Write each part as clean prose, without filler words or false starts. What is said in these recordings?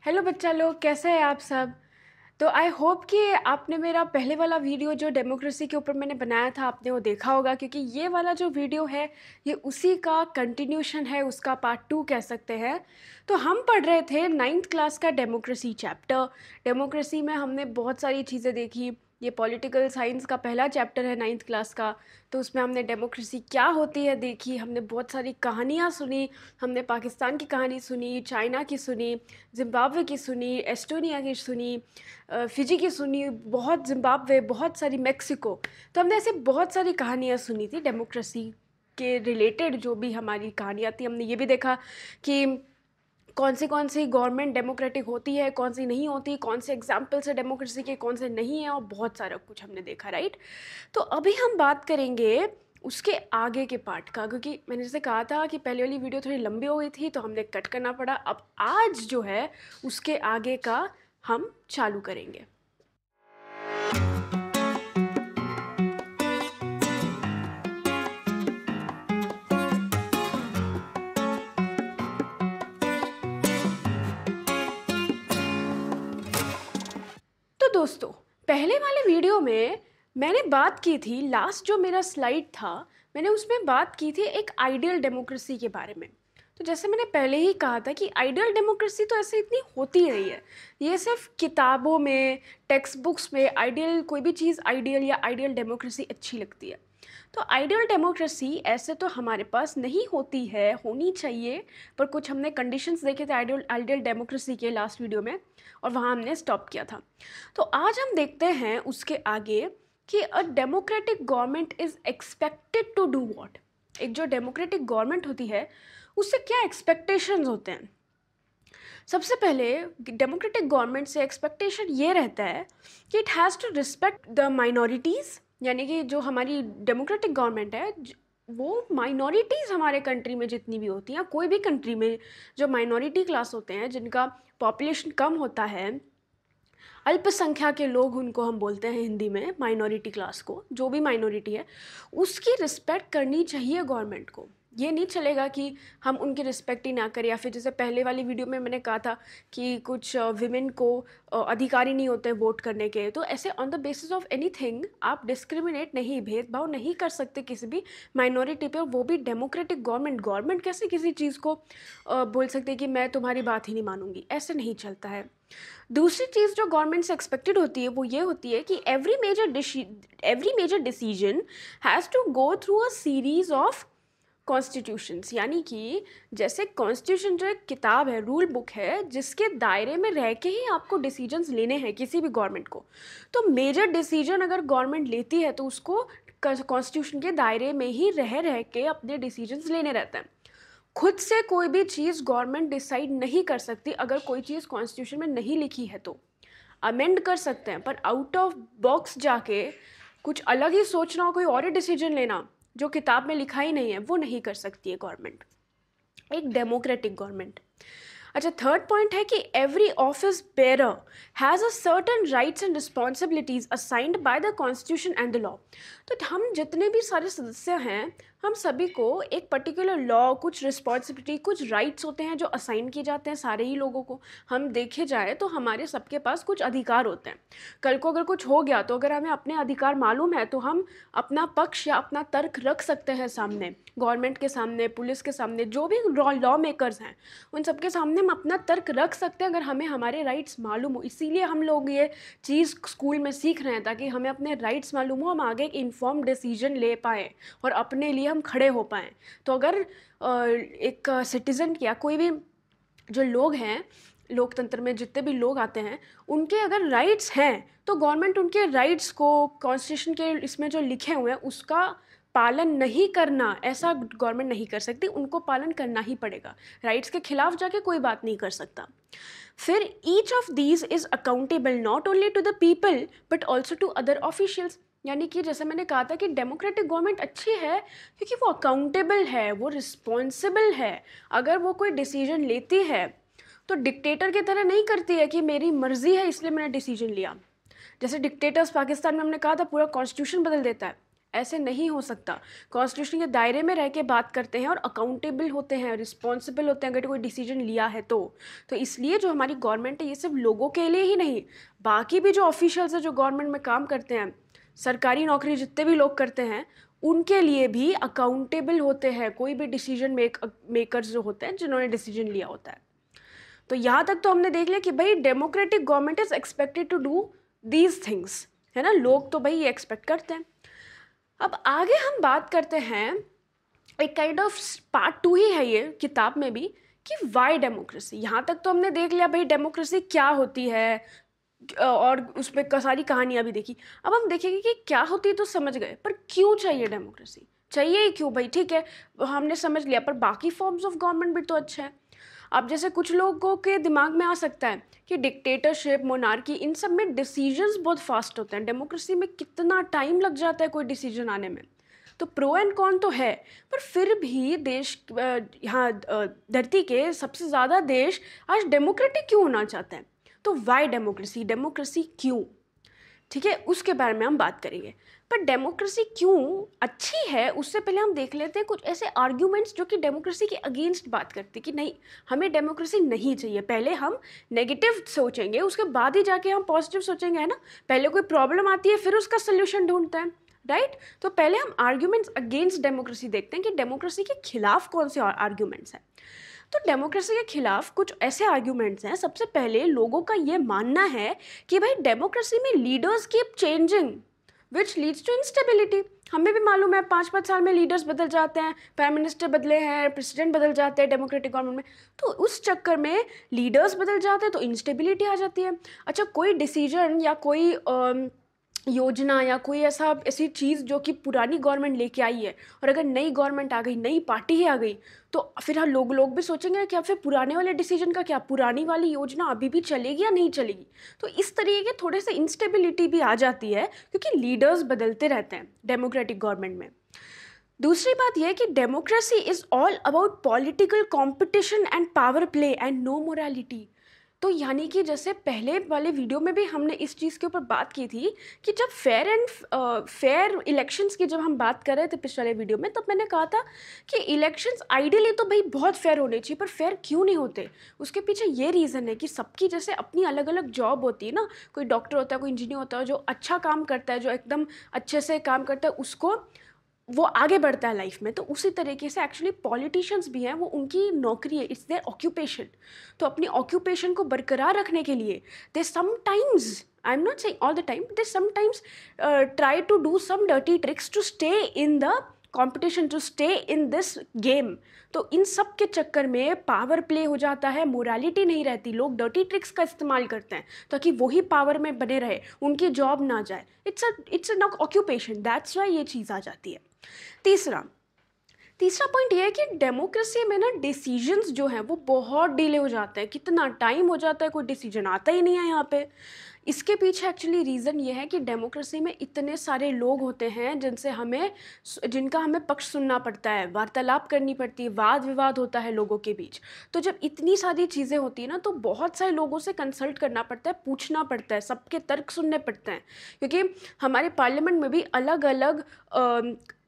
Hello बच्चा लोग, कैसे हैं आप सब। तो आई होप कि आपने मेरा पहले वाला वीडियो जो डेमोक्रेसी के ऊपर मैंने बनाया था आपने वो देखा होगा, क्योंकि ये वाला जो वीडियो है ये उसी का कंटिन्यूशन है, उसका पार्ट 2 कह सकते हैं। तो हम पढ़ रहे थे 9th क्लास का डेमोक्रेसी चैप्टर। डेमोक्रेसी में हमने बहुत सारी चीज़ें देखी। ये पॉलिटिकल साइंस का पहला चैप्टर है 9th क्लास का। तो उसमें हमने डेमोक्रेसी क्या होती है देखी, हमने बहुत सारी कहानियाँ सुनी। हमने पाकिस्तान की कहानी सुनी, चाइना की सुनी, ज़िम्बाब्वे की सुनी, एस्टोनिया की सुनी, फिजी की सुनी, बहुत ज़िम्बाब्वे, बहुत सारी मेक्सिको। तो हमने ऐसे बहुत सारी कहानियाँ सुनी थी डेमोक्रेसी के रिलेटेड। जो भी हमारी कहानियाँ थी, हमने ये भी देखा कि कौन सी गवर्नमेंट डेमोक्रेटिक होती है, कौन सी नहीं होती, कौन से एग्जाम्पल्स है डेमोक्रेसी के, कौन से नहीं है, और बहुत सारा कुछ हमने देखा, राइट। तो अभी हम बात करेंगे उसके आगे के पार्ट का, क्योंकि मैंने जैसे कहा था कि पहले वाली वीडियो थोड़ी लंबी हो गई थी तो हमने कट करना पड़ा। अब आज जो है उसके आगे का हम चालू करेंगे। तो दोस्तों, पहले वाले वीडियो में मैंने बात की थी, लास्ट जो मेरा स्लाइड था मैंने उसमें बात की थी एक आइडियल डेमोक्रेसी के बारे में। तो जैसे मैंने पहले ही कहा था कि आइडियल डेमोक्रेसी तो ऐसे इतनी होती नहीं है। ये सिर्फ किताबों में, टेक्स्ट बुक्स में आइडियल, कोई भी चीज़ आइडियल या आइडियल डेमोक्रेसी अच्छी लगती है। तो आइडियल डेमोक्रेसी ऐसे तो हमारे पास नहीं होती है, होनी चाहिए, पर कुछ हमने कंडीशंस देखे थे आइडियल आइडियल डेमोक्रेसी के लास्ट वीडियो में, और वहाँ हमने स्टॉप किया था। तो आज हम देखते हैं उसके आगे कि a democratic government is expected to do what. एक जो डेमोक्रेटिक गवर्नमेंट होती है उससे क्या एक्सपेक्टेशंस होते हैं। सबसे पहले डेमोक्रेटिक गवर्नमेंट से एक्सपेक्टेशन ये रहता है कि it has to respect the minorities, यानी कि जो हमारी डेमोक्रेटिक गवर्नमेंट है वो माइनॉरिटीज़ हमारे कंट्री में जितनी भी होती हैं, कोई भी कंट्री में जो माइनॉरिटी क्लास होते हैं, जिनका पॉपुलेशन कम होता है, अल्पसंख्या के लोग उनको हम बोलते हैं हिंदी में, माइनॉरिटी क्लास को, जो भी माइनॉरिटी है उसकी रिस्पेक्ट करनी चाहिए गवर्नमेंट को। ये नहीं चलेगा कि हम उनकी रिस्पेक्ट ही ना करें, या फिर जैसे पहले वाली वीडियो में मैंने कहा था कि कुछ विमेन को अधिकार ही नहीं होते वोट करने के। तो ऐसे on the basis of anything आप डिस्क्रिमिनेट नहीं, भेदभाव नहीं कर सकते किसी भी माइनॉरिटी पे, और वो भी डेमोक्रेटिक गवर्नमेंट। गवर्नमेंट कैसे किसी चीज़ को बोल सकते हैं कि मैं तुम्हारी बात ही नहीं मानूंगी, ऐसे नहीं चलता है। दूसरी चीज़ जो गवर्नमेंट से एक्सपेक्टेड होती है वो ये होती है कि every major decision has to go through a series of constitutions. यानी कि जैसे कॉन्स्टिट्यूशन जो एक किताब है, रूल बुक है, जिसके दायरे में रह के ही आपको डिसीजंस लेने हैं किसी भी गवर्नमेंट को। तो मेजर डिसीजन अगर गवर्नमेंट लेती है तो उसको कॉन्स्टिट्यूशन के दायरे में ही रह के अपने डिसीजंस लेने रहते हैं। खुद से कोई भी चीज़ गवर्नमेंट डिसाइड नहीं कर सकती। अगर कोई चीज़ कॉन्स्टिट्यूशन में नहीं लिखी है तो अमेंड कर सकते हैं, पर आउट ऑफ बॉक्स जाके कुछ अलग ही सोचना और कोई और ही डिसीजन लेना जो किताब में लिखा ही नहीं है, वो नहीं कर सकती है गवर्नमेंट, एक डेमोक्रेटिक गवर्नमेंट। अच्छा, थर्ड पॉइंट है कि every office bearer has a certain rights and responsibilities assigned by the constitution and the law. तो हम जितने भी सारे सदस्य हैं, हम सभी को एक पर्टिकुलर लॉ, कुछ रिस्पॉन्सिबिलिटी, कुछ राइट्स होते हैं जो असाइन किए जाते हैं सारे ही लोगों को। हम देखे जाए तो हमारे सबके पास कुछ अधिकार होते हैं। कल को अगर कुछ हो गया तो अगर हमें अपने अधिकार मालूम है तो हम अपना पक्ष या अपना तर्क रख सकते हैं सामने, गवर्नमेंट के सामने, पुलिस के सामने, जो भी लॉ मेकर्स हैं उन सबके सामने हम अपना तर्क रख सकते हैं अगर हमें हमारे राइट्स मालूम हो। इसीलिए हम लोग ये चीज़ स्कूल में सीख रहे हैं, ताकि हमें अपने राइट्स मालूम हो, हम आगे एक इन्फॉर्म डिसीजन ले पाएँ और अपने लिए हम खड़े हो पाएँ। तो अगर एक सिटीज़न या कोई भी जो लोग हैं, लोकतंत्र में जितने भी लोग आते हैं, उनके अगर राइट्स हैं तो गवर्नमेंट उनके राइट्स को कॉन्स्टिट्यूशन के इसमें जो लिखे हुए हैं उसका पालन नहीं करना, ऐसा गवर्नमेंट नहीं कर सकती। उनको पालन करना ही पड़ेगा, राइट्स के खिलाफ जाके कोई बात नहीं कर सकता। फिर each of these is accountable not only to the people but also to other officials. यानी कि जैसे मैंने कहा था कि डेमोक्रेटिक गवर्नमेंट अच्छी है क्योंकि वो अकाउंटेबल है, वो रिस्पॉन्सिबल है। अगर वो कोई डिसीजन लेती है तो डिक्टेटर की तरह नहीं करती है कि मेरी मर्जी है इसलिए मैंने डिसीजन लिया। जैसे डिक्टेटर्स पाकिस्तान में हमने कहा था पूरा कॉन्स्टिट्यूशन बदल देता है, ऐसे नहीं हो सकता। कॉन्स्टिट्यूशन के दायरे में रह के बात करते हैं और अकाउंटेबल होते हैं, रिस्पॉन्सिबल होते हैं अगर कोई डिसीजन लिया है तो इसलिए जो हमारी गवर्नमेंट है ये सिर्फ लोगों के लिए ही नहीं, बाकी भी जो ऑफिशियल्स हैं जो गवर्नमेंट में काम करते हैं, सरकारी नौकरी जितने भी लोग करते हैं, उनके लिए भी अकाउंटेबल होते हैं कोई भी डिसीजन मेकर्स जो होते हैं जिन्होंने डिसीजन लिया होता है। तो यहाँ तक तो हमने देख लिया कि भाई democratic government is expected to do these things, है ना, लोग तो भाई ये एक्सपेक्ट करते हैं। अब आगे हम बात करते हैं, एक काइंड ऑफ पार्ट 2 ही है ये किताब में भी, कि वाई डेमोक्रेसी। यहाँ तक तो हमने देख लिया भाई डेमोक्रेसी क्या होती है और उस पर सारी कहानियाँ भी देखी। अब हम देखेंगे कि क्या होती है तो समझ गए, पर क्यों चाहिए डेमोक्रेसी, चाहिए ही क्यों भाई। ठीक है हमने समझ लिया, पर बाकी फॉर्म्स ऑफ गवर्नमेंट भी तो अच्छा है। अब जैसे कुछ लोगों के दिमाग में आ सकता है कि डिक्टेटरशिप, मोनार्की, इन सब में डिसीजंस बहुत फास्ट होते हैं, डेमोक्रेसी में कितना टाइम लग जाता है कोई डिसीजन आने में। तो प्रो एंड कॉन तो है, पर फिर भी देश यहाँ धरती के सबसे ज़्यादा देश आज डेमोक्रेटिक क्यों होना चाहते हैं। तो वाई डेमोक्रेसी, डेमोक्रेसी क्यों, ठीक है, उसके बारे में हम बात करेंगे। पर डेमोक्रेसी क्यों अच्छी है उससे पहले हम देख लेते हैं कुछ ऐसे आर्ग्यूमेंट्स जो कि डेमोक्रेसी के अगेंस्ट बात करते हैं कि नहीं हमें डेमोक्रेसी नहीं चाहिए। पहले हम नेगेटिव सोचेंगे, उसके बाद ही जाके हम पॉजिटिव सोचेंगे, है ना। पहले कोई प्रॉब्लम आती है फिर उसका सोल्यूशन ढूंढते हैं, राइट। तो पहले हम आर्ग्यूमेंट्स अगेंस्ट डेमोक्रेसी देखते हैं कि डेमोक्रेसी के खिलाफ कौन से आर्ग्यूमेंट्स हैं। तो डेमोक्रेसी के खिलाफ कुछ ऐसे आर्ग्यूमेंट्स हैं। सबसे पहले लोगों का ये मानना है कि भाई डेमोक्रेसी में leaders keep changing which leads to instability. हमें भी मालूम है 5-5 साल में लीडर्स बदल जाते हैं, प्राइम मिनिस्टर बदले हैं, प्रेसिडेंट बदल जाते हैं डेमोक्रेटिक गवर्नमेंट में। तो उस चक्कर में लीडर्स बदल जाते हैं तो इंस्टेबिलिटी आ जाती है। अच्छा कोई डिसीजन या कोई योजना या कोई ऐसी चीज़ जो कि पुरानी गवर्नमेंट लेके आई है और अगर नई गवर्नमेंट आ गई, नई पार्टी ही आ गई, तो फिर हाँ लोग भी सोचेंगे कि फिर पुराने वाले डिसीजन का क्या, पुरानी वाली योजना अभी भी चलेगी या नहीं चलेगी। तो इस तरीके के थोड़े से इंस्टेबिलिटी भी आ जाती है क्योंकि लीडर्स बदलते रहते हैं डेमोक्रेटिक गवर्नमेंट में। दूसरी बात यह है कि democracy is all about political competition and power play and no morality. तो यानी कि जैसे पहले वाले वीडियो में भी हमने इस चीज़ के ऊपर बात की थी कि जब फेयर इलेक्शंस की जब हम बात कर रहे थे पिछले वाले वीडियो में, तब मैंने कहा था कि इलेक्शंस आइडियली तो भाई बहुत फेयर होने चाहिए, पर फेयर क्यों नहीं होते उसके पीछे ये रीज़न है कि सबकी जैसे अपनी अलग अलग जॉब होती है ना। कोई डॉक्टर होता है, कोई इंजीनियर होता है, जो अच्छा काम करता है, जो एकदम अच्छे से काम करता है, उसको वो आगे बढ़ता है लाइफ में। तो उसी तरीके से एक्चुअली पॉलिटिशियंस भी हैं, वो उनकी नौकरी है, इट्स देयर ऑक्यूपेशन। तो अपनी ऑक्यूपेशन को बरकरार रखने के लिए they sometimes, I am not saying all the time, they sometimes try to do some dirty tricks to stay in the competition, to stay in this game. तो इन सब के चक्कर में पावर प्ले हो जाता है, मोरालिटी नहीं रहती, लोग डर्टी ट्रिक्स का इस्तेमाल करते हैं ताकि वही पावर में बने रहे, उनकी जॉब ना जाए। It's an occupation, that's why ये चीज़ आ जाती है। तीसरा पॉइंट ये है कि डेमोक्रेसी में ना डिसीजंस जो हैं वो बहुत डिले हो जाते हैं, कितना टाइम हो जाता है, कोई डिसीजन आता ही नहीं है यहाँ पे। इसके पीछे एक्चुअली रीज़न ये है कि डेमोक्रेसी में इतने सारे लोग होते हैं जिनका हमें पक्ष सुनना पड़ता है, वार्तालाप करनी पड़ती है, वाद विवाद होता है लोगों के बीच। तो जब इतनी सारी चीज़ें होती हैं ना, तो बहुत सारे लोगों से कंसल्ट करना पड़ता है, पूछना पड़ता है, सबके तर्क सुनने पड़ते हैं। क्योंकि हमारे पार्लियामेंट में भी अलग अलग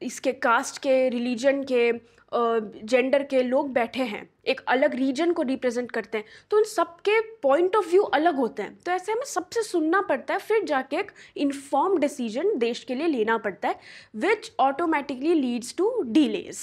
इसके कास्ट के, रिलीजन के, जेंडर के लोग बैठे हैं, एक अलग रीजन को रिप्रेजेंट करते हैं, तो उन सबके पॉइंट ऑफ व्यू अलग होते हैं। तो ऐसे हमें सबसे सुनना पड़ता है, फिर जाके एक इन्फॉर्म डिसीजन देश के लिए लेना पड़ता है, which automatically leads to delays.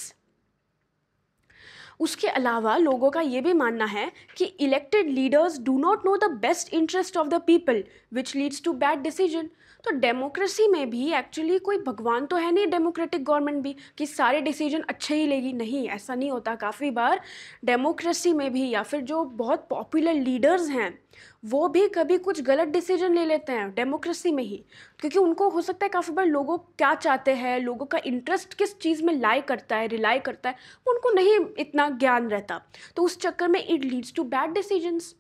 उसके अलावा लोगों का ये भी मानना है कि elected leaders do not know the best interest of the people which leads to bad decision. तो डेमोक्रेसी में भी एक्चुअली कोई भगवान तो है नहीं, डेमोक्रेटिक गवर्नमेंट भी कि सारे डिसीजन अच्छे ही लेगी, नहीं, ऐसा नहीं होता। काफ़ी बार डेमोक्रेसी में भी या फिर जो बहुत पॉपुलर लीडर्स हैं वो भी कभी कुछ गलत डिसीजन ले लेते हैं डेमोक्रेसी में ही, क्योंकि उनको हो सकता है काफ़ी बार लोगों क्या चाहते हैं, लोगों का इंटरेस्ट किस चीज़ में रिलाई करता है, उनको नहीं इतना ज्ञान रहता, तो उस चक्कर में it leads to bad decisions.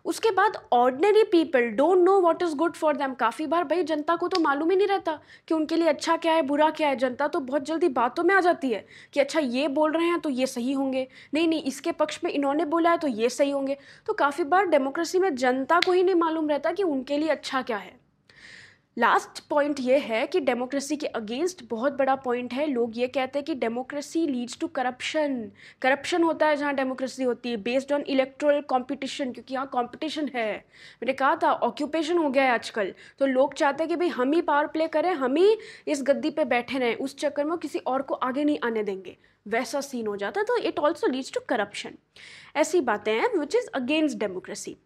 उसके बाद ordinary people don't know what is good for them. काफ़ी बार भाई जनता को तो मालूम ही नहीं रहता कि उनके लिए अच्छा क्या है, बुरा क्या है। जनता तो बहुत जल्दी बातों में आ जाती है कि अच्छा ये बोल रहे हैं तो ये सही होंगे, नहीं इसके पक्ष में इन्होंने बोला है तो ये सही होंगे। तो काफ़ी बार डेमोक्रेसी में जनता को ही नहीं मालूम रहता कि उनके लिए अच्छा क्या है। लास्ट पॉइंट ये है कि डेमोक्रेसी के अगेंस्ट बहुत बड़ा पॉइंट है। लोग ये कहते हैं कि democracy leads to corruption. Corruption होता है जहाँ डेमोक्रेसी होती है, बेस्ड ऑन इलेक्टोरल कंपटीशन, क्योंकि यहाँ कंपटीशन है। मैंने कहा था ऑक्यूपेशन हो गया है आजकल, तो लोग चाहते हैं कि भाई हम ही पावर प्ले करें, हम ही इस गद्दी पे बैठे रहें, उस चक्कर में किसी और को आगे नहीं आने देंगे, वैसा सीन हो जाता है। तो it also leads to corruption. ऐसी बातें हैं विच इज़ अगेंस्ट डेमोक्रेसी।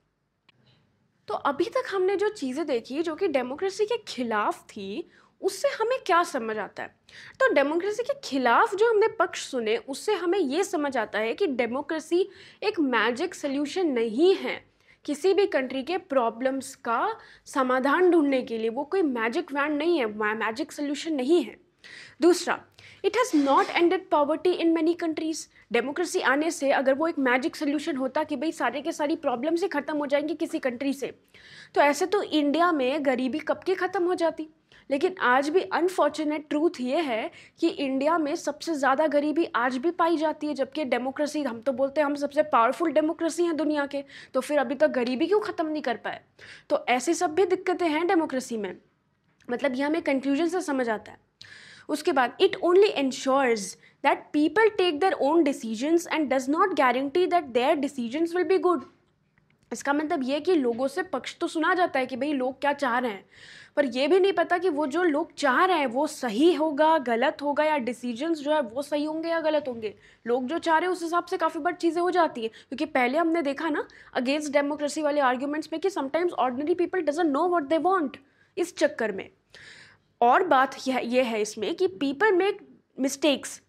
तो अभी तक हमने जो चीज़ें देखी जो कि डेमोक्रेसी के खिलाफ थी, उससे हमें क्या समझ आता है? तो डेमोक्रेसी के खिलाफ जो हमने पक्ष सुने, उससे हमें ये समझ आता है कि डेमोक्रेसी एक मैजिक सल्यूशन नहीं है किसी भी कंट्री के प्रॉब्लम्स का समाधान ढूंढने के लिए। वो कोई मैजिक वैंड नहीं है, मैजिक सल्यूशन नहीं है। दूसरा, it has not ended poverty in many countries. Democracy आने से अगर वो एक मैजिक सोल्यूशन होता कि भाई सारे के सारी प्रॉब्लम्स ही ख़त्म हो जाएंगी किसी कंट्री से, तो ऐसे तो इंडिया में गरीबी कब की ख़त्म हो जाती। लेकिन आज भी अनफॉर्चुनेट ट्रूथ ये है कि इंडिया में सबसे ज़्यादा गरीबी आज भी पाई जाती है, जबकि डेमोक्रेसी, हम तो बोलते हैं हम सबसे पावरफुल डेमोक्रेसी हैं दुनिया के, तो फिर अभी तक गरीबी क्यों ख़त्म नहीं कर पाए? तो ऐसी सब भी दिक्कतें हैं डेमोक्रेसी में। मतलब ये हमें कंक्लूजन से समझ आता है। उसके बाद, it only ensures that people take their own decisions and does not guarantee that their decisions will be good. इसका मतलब ये कि लोगों से पक्ष तो सुना जाता है कि भाई लोग क्या चाह रहे हैं, पर ये भी नहीं पता कि वो जो लोग चाह रहे हैं वो सही होगा, गलत होगा, या डिसीजंस जो है वो सही होंगे या गलत होंगे। लोग जो चाह रहे हैं उस हिसाब से काफ़ी बार चीज़ें हो जाती है, क्योंकि पहले हमने देखा ना अगेंस्ट डेमोक्रेसी वाले आर्ग्यूमेंट्स में कि sometimes ordinary people doesn't know what they want. इस चक्कर में और बात ये है इसमें कि people make mistakes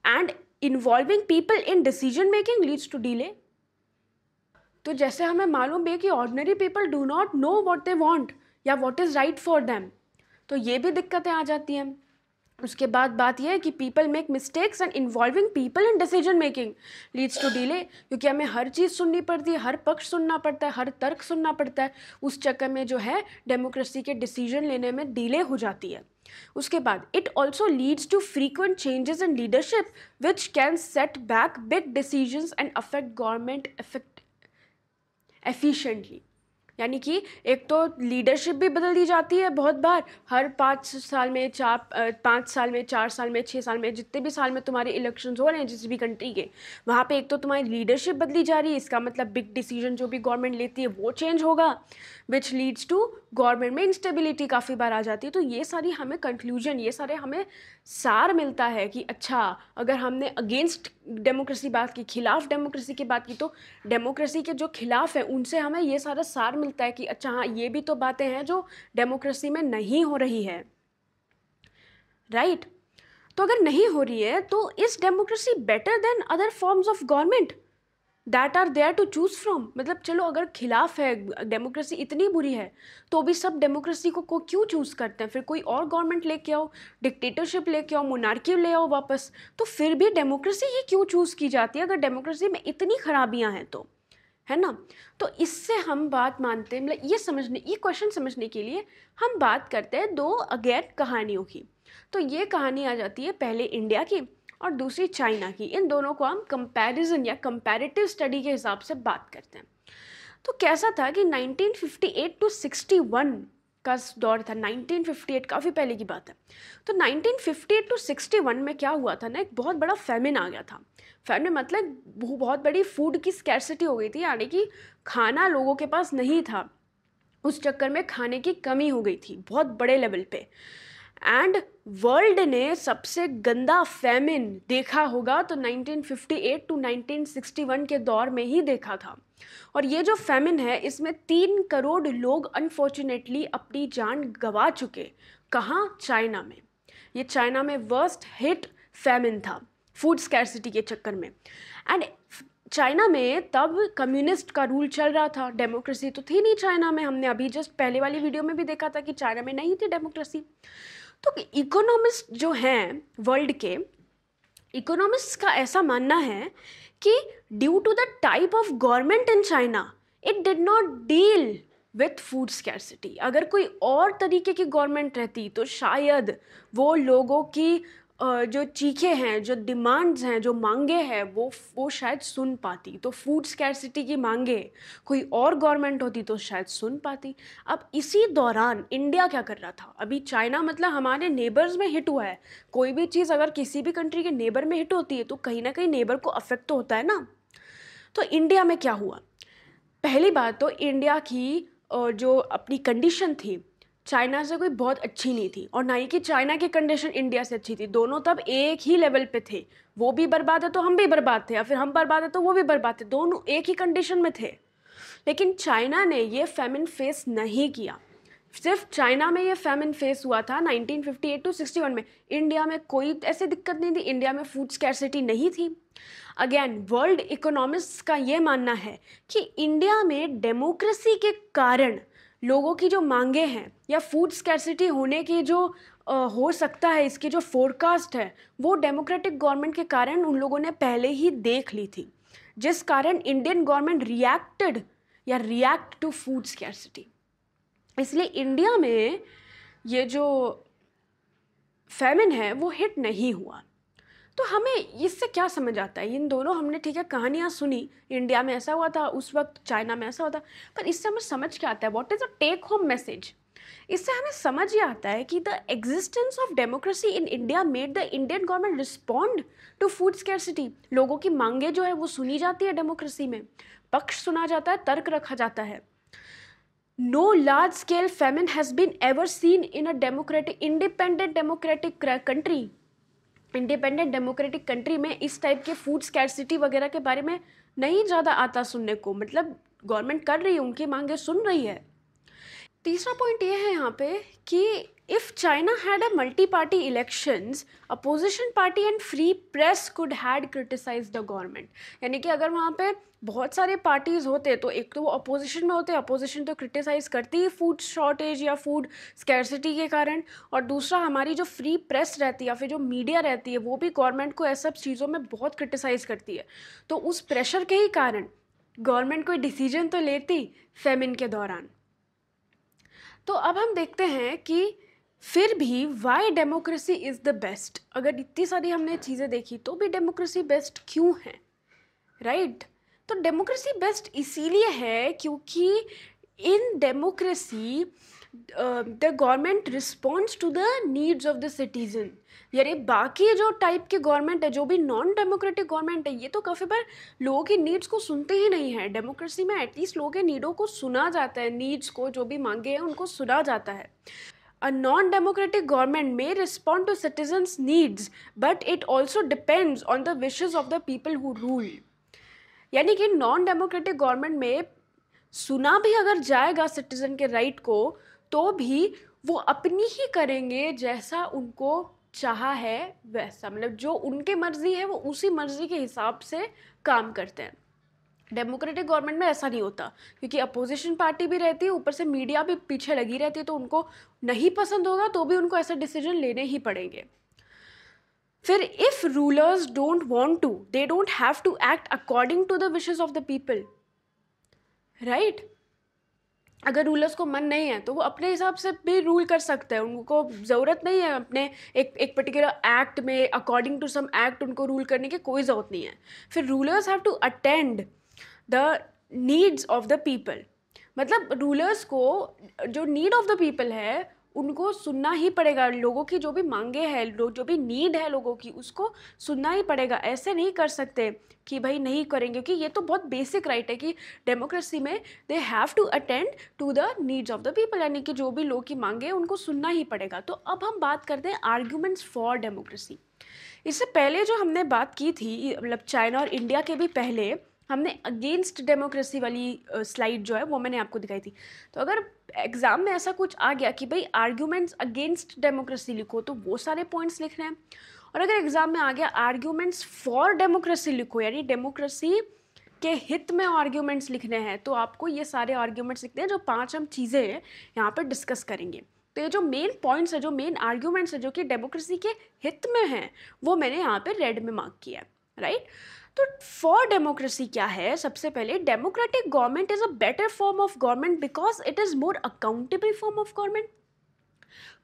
and involving people in decision making leads to delay. तो जैसे हमें मालूम है कि ordinary people do not know what they want या what is right for them, तो ये भी दिक्कतें आ जाती हैं। उसके बाद बात यह है कि people make mistakes and involving people in decision making leads to delay, क्योंकि हमें हर चीज़ सुननी पड़ती है, हर पक्ष सुनना पड़ता है, हर तर्क सुनना पड़ता है। उस चक्कर में जो है डेमोक्रेसी के डिसीजन लेने में डिले हो जाती है। उसके बाद, it also leads to frequent changes in leadership which can set back big decisions and affect government efficiently. यानी कि एक तो लीडरशिप भी बदल दी जाती है बहुत बार, हर 5 साल में 4 साल में 6 साल में, जितने भी साल में तुम्हारे इलेक्शंस हो रहे हैं जिस भी कंट्री के, वहाँ पे एक तो तुम्हारी लीडरशिप बदली जा रही है। इसका मतलब बिग डिसीजन जो भी गवर्नमेंट लेती है वो चेंज होगा, विच लीड्स टू गवर्नमेंट में इंस्टेबिलिटी काफ़ी बार आ जाती है। तो ये सारी हमें कंक्लूजन, ये सारे हमें सार मिलता है कि अच्छा, अगर हमने अगेंस्ट डेमोक्रेसी बात की, खिलाफ डेमोक्रेसी की बात की, तो डेमोक्रेसी के जो खिलाफ है उनसे हमें ये सारा सार मिलता है कि अच्छा हाँ, ये भी तो बातें हैं जो डेमोक्रेसी में नहीं हो रही है, राइट? तो अगर नहीं हो रही है तो is democracy better than other forms of government that are there to choose from? मतलब चलो, अगर खिलाफ है, डेमोक्रेसी इतनी बुरी है, तो भी सब डेमोक्रेसी को क्यों चूज़ करते हैं? फिर कोई और गवर्नमेंट लेके आओ, डिक्टेटरशिप लेके आओ, मोनार्की ले आओ वापस, तो फिर भी डेमोक्रेसी ही क्यों चूज़ की जाती है अगर डेमोक्रेसी में इतनी खराबियां हैं तो, है ना? तो इससे हम बात मानते हैं, मतलब ये क्वेश्चन समझने के लिए हम बात करते हैं दो अगेन कहानियों की। तो ये कहानी आ जाती है पहले इंडिया की और दूसरी चाइना की। इन दोनों को हम कंपैरिजन या कंपैरेटिव स्टडी के हिसाब से बात करते हैं। तो कैसा था कि 1958 टू 61 का दौर था। 1958 काफ़ी पहले की बात है। तो 1958 टू 61 में क्या हुआ था ना, एक बहुत बड़ा फेमिन आ गया था। फेमिन मतलब बहुत बड़ी फूड की स्कैर्सिटी हो गई थी, यानी कि खाना लोगों के पास नहीं था। उस चक्कर में खाने की कमी हो गई थी बहुत बड़े लेवल पे। एंड वर्ल्ड ने सबसे गंदा फेमिन देखा होगा तो 1958 टू 1961 के दौर में ही देखा था। और ये जो फेमिन है, इसमें 3 करोड़ लोग अनफॉर्चुनेटली अपनी जान गंवा चुके। कहाँ? चाइना में। ये चाइना में वर्स्ट हिट फेमिन था फूड स्कैर्सिटी के चक्कर में। एंड चाइना में तब कम्युनिस्ट का रूल चल रहा था, डेमोक्रेसी तो थी नहीं चाइना में। हमने अभी जस्ट पहले वाली वीडियो में भी देखा था कि चाइना में नहीं थी डेमोक्रेसी। तो इकोनॉमिस्ट जो हैं वर्ल्ड के, इकोनॉमिस्ट का ऐसा मानना है कि due to the type of government in China, it did not deal with food scarcity. अगर कोई और तरीके की गवर्नमेंट रहती तो शायद वो लोगों की जो चीखें हैं, जो डिमांड्स हैं, जो मांगे हैं, वो शायद सुन पाती। तो फूड स्कैरसिटी की मांगे कोई और गवर्नमेंट होती तो शायद सुन पाती। अब इसी दौरान इंडिया क्या कर रहा था? अभी चाइना मतलब हमारे नेबर्स में हिट हुआ है। कोई भी चीज़ अगर किसी भी कंट्री के नेबर में हिट होती है तो कहीं ना कहीं नेबर को अफेक्ट तो होता है ना। तो इंडिया में क्या हुआ? पहली बात तो इंडिया की जो अपनी कंडीशन थी चाइना से कोई बहुत अच्छी नहीं थी, और ना ही कि चाइना की कंडीशन इंडिया से अच्छी थी। दोनों तब एक ही लेवल पे थे। वो भी बर्बाद है तो हम भी बर्बाद थे, या फिर हम बर्बाद है तो वो भी बर्बाद थे। दोनों एक ही कंडीशन में थे। लेकिन चाइना ने ये फैमिन फेस नहीं किया। सिर्फ चाइना में ये फैमिन फेस हुआ था 1958 टू 61 में। इंडिया में कोई ऐसी दिक्कत नहीं थी। इंडिया में फूड स्कैरसिटी नहीं थी। अगेन वर्ल्ड इकोनॉमिस्ट्स का ये मानना है कि इंडिया में डेमोक्रेसी के कारण लोगों की जो मांगे हैं या फूड स्कैरसिटी होने की जो हो सकता है, इसकी जो फोरकास्ट है, वो डेमोक्रेटिक गवर्नमेंट के कारण उन लोगों ने पहले ही देख ली थी, जिस कारण इंडियन गवर्नमेंट रिएक्टेड या रिएक्ट टू फूड स्कैरसिटी। इसलिए इंडिया में ये जो फैमिन है वो हिट नहीं हुआ। तो हमें इससे क्या समझ आता है? इन दोनों हमने ठीक है कहानियाँ सुनी, इंडिया में ऐसा हुआ था उस वक्त, चाइना में ऐसा होता, पर इससे हमें समझ क्या आता है? What is a take home message? इससे हमें समझ ये आता है कि the existence of democracy in India made the Indian government respond to food scarcity. लोगों की मांगे जो है वो सुनी जाती है डेमोक्रेसी में, पक्ष सुना जाता है, तर्क रखा जाता है। No large scale famine has been ever seen in a democratic independent democratic country. Independent democratic country में इस टाइप के फूड स्कैरसिटी वगैरह के बारे में नहीं ज़्यादा आता सुनने को। मतलब गवर्नमेंट कर रही है, उनकी मांगे सुन रही है। तीसरा पॉइंट ये है यहाँ पे कि if China had a multi party elections, opposition party and free press could had criticize the government. यानी कि अगर वहाँ पे बहुत सारे पार्टीज़ होते तो एक तो वो अपोजिशन में होते, अपोजिशन तो क्रिटिसाइज़ करती है फूड शॉर्टेज या फूड स्कैरसिटी के कारण, और दूसरा हमारी जो फ्री प्रेस रहती है या फिर जो मीडिया रहती है वो भी गवर्नमेंट को ऐसा चीज़ों में बहुत क्रिटिसाइज़ करती है। तो उस प्रेशर के ही कारण गवर्नमेंट कोई डिसीजन तो लेती फेमिन के दौरान। तो अब हम देखते हैं कि फिर भी Y democracy is the best. अगर इतनी सारी हमने चीज़ें देखी तो भी डेमोक्रेसी बेस्ट क्यों है, राइट? तो डेमोक्रेसी बेस्ट इसीलिए है क्योंकि in democracy the government responds to the needs of the citizen. यानी बाकी जो टाइप के गवर्नमेंट है, जो भी नॉन डेमोक्रेटिक गवर्नमेंट है, ये तो काफ़ी बार लोगों की नीड्स को सुनते ही नहीं है। डेमोक्रेसी में एटलीस्ट लोगों के नीडों को सुना जाता है, नीड्स को, जो भी मांगे हैं उनको सुना जाता है। A non-democratic government may respond to citizens' needs, but it also depends on the wishes of the people who rule. यानी कि नॉन डेमोक्रेटिक गवर्नमेंट में सुना भी अगर जाएगा सिटीजन के राइट को, तो भी वो अपनी ही करेंगे जैसा उनको चाहा है वैसा। मतलब जो उनके मर्जी है वो उसी मर्जी के हिसाब से काम करते हैं। डेमोक्रेटिक गवर्नमेंट में ऐसा नहीं होता, क्योंकि अपोजिशन पार्टी भी रहती है, ऊपर से मीडिया भी पीछे लगी रहती है, तो उनको नहीं पसंद होगा तो भी उनको ऐसा डिसीजन लेने ही पड़ेंगे। फिर if rulers don't want to, they don't have to act according to the wishes of the people, right? अगर रूलर्स को मन नहीं है तो वो अपने हिसाब से भी रूल कर सकते हैं। उनको ज़रूरत नहीं है अपने एक पर्टिकुलर एक्ट में, अकॉर्डिंग टू सम एक्ट उनको रूल करने की कोई ज़रूरत नहीं है। फिर rulers have to attend the needs of the people. मतलब रूलर्स को जो नीड ऑफ द पीपल है उनको सुनना ही पड़ेगा। लोगों की जो भी मांगे हैं, जो भी नीड है लोगों की, उसको सुनना ही पड़ेगा। ऐसे नहीं कर सकते कि भाई नहीं करेंगे, क्योंकि ये तो बहुत बेसिक राइट है कि डेमोक्रेसी में they have to attend to the needs of the people, यानी कि जो भी लोग की मांगे हैं उनको सुनना ही पड़ेगा। तो अब हम बात करते हैं आर्ग्यूमेंट्स फॉर डेमोक्रेसी। इससे पहले जो हमने बात की थी, मतलब चाइना और इंडिया के भी पहले, हमने अगेंस्ट डेमोक्रेसी वाली स्लाइड जो है वो मैंने आपको दिखाई थी। तो अगर एग्ज़ाम में ऐसा कुछ आ गया कि भाई आर्ग्यूमेंट्स अगेंस्ट डेमोक्रेसी लिखो, तो वो सारे पॉइंट्स लिखने हैं। और अगर एग्ज़ाम में आ गया आर्ग्यूमेंट्स फॉर डेमोक्रेसी लिखो, यानी डेमोक्रेसी के हित में आर्ग्यूमेंट्स लिखने हैं, तो आपको ये सारे आर्ग्यूमेंट्स लिखते हैं। जो 5 हम चीज़ें हैं यहाँ पर डिस्कस करेंगे। तो ये जो मेन पॉइंट्स है, जो मेन आर्ग्यूमेंट्स है जो कि डेमोक्रेसी के हित में हैं, वो मैंने यहाँ पे रेड में मार्क किया है, राइट? तो फॉर डेमोक्रेसी क्या है? सबसे पहले, democratic government is a better form of government because it is more accountable form of government.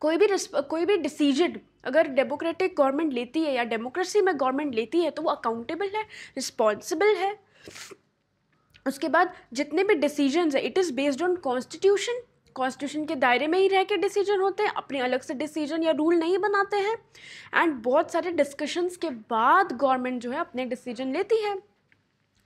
कोई भी डिसीजन अगर डेमोक्रेटिक गवर्नमेंट लेती है या डेमोक्रेसी में गवर्नमेंट लेती है तो वो अकाउंटेबल है, रिस्पॉन्सिबल है। उसके बाद जितने भी डिसीजंस है it is based on constitution के दायरे में ही रह के डिसीजन होते हैं, अपने अलग से डिसीजन या रूल नहीं बनाते हैं। एंड बहुत सारे डिस्कशंस के बाद गवर्नमेंट जो है अपने डिसीजन लेती है।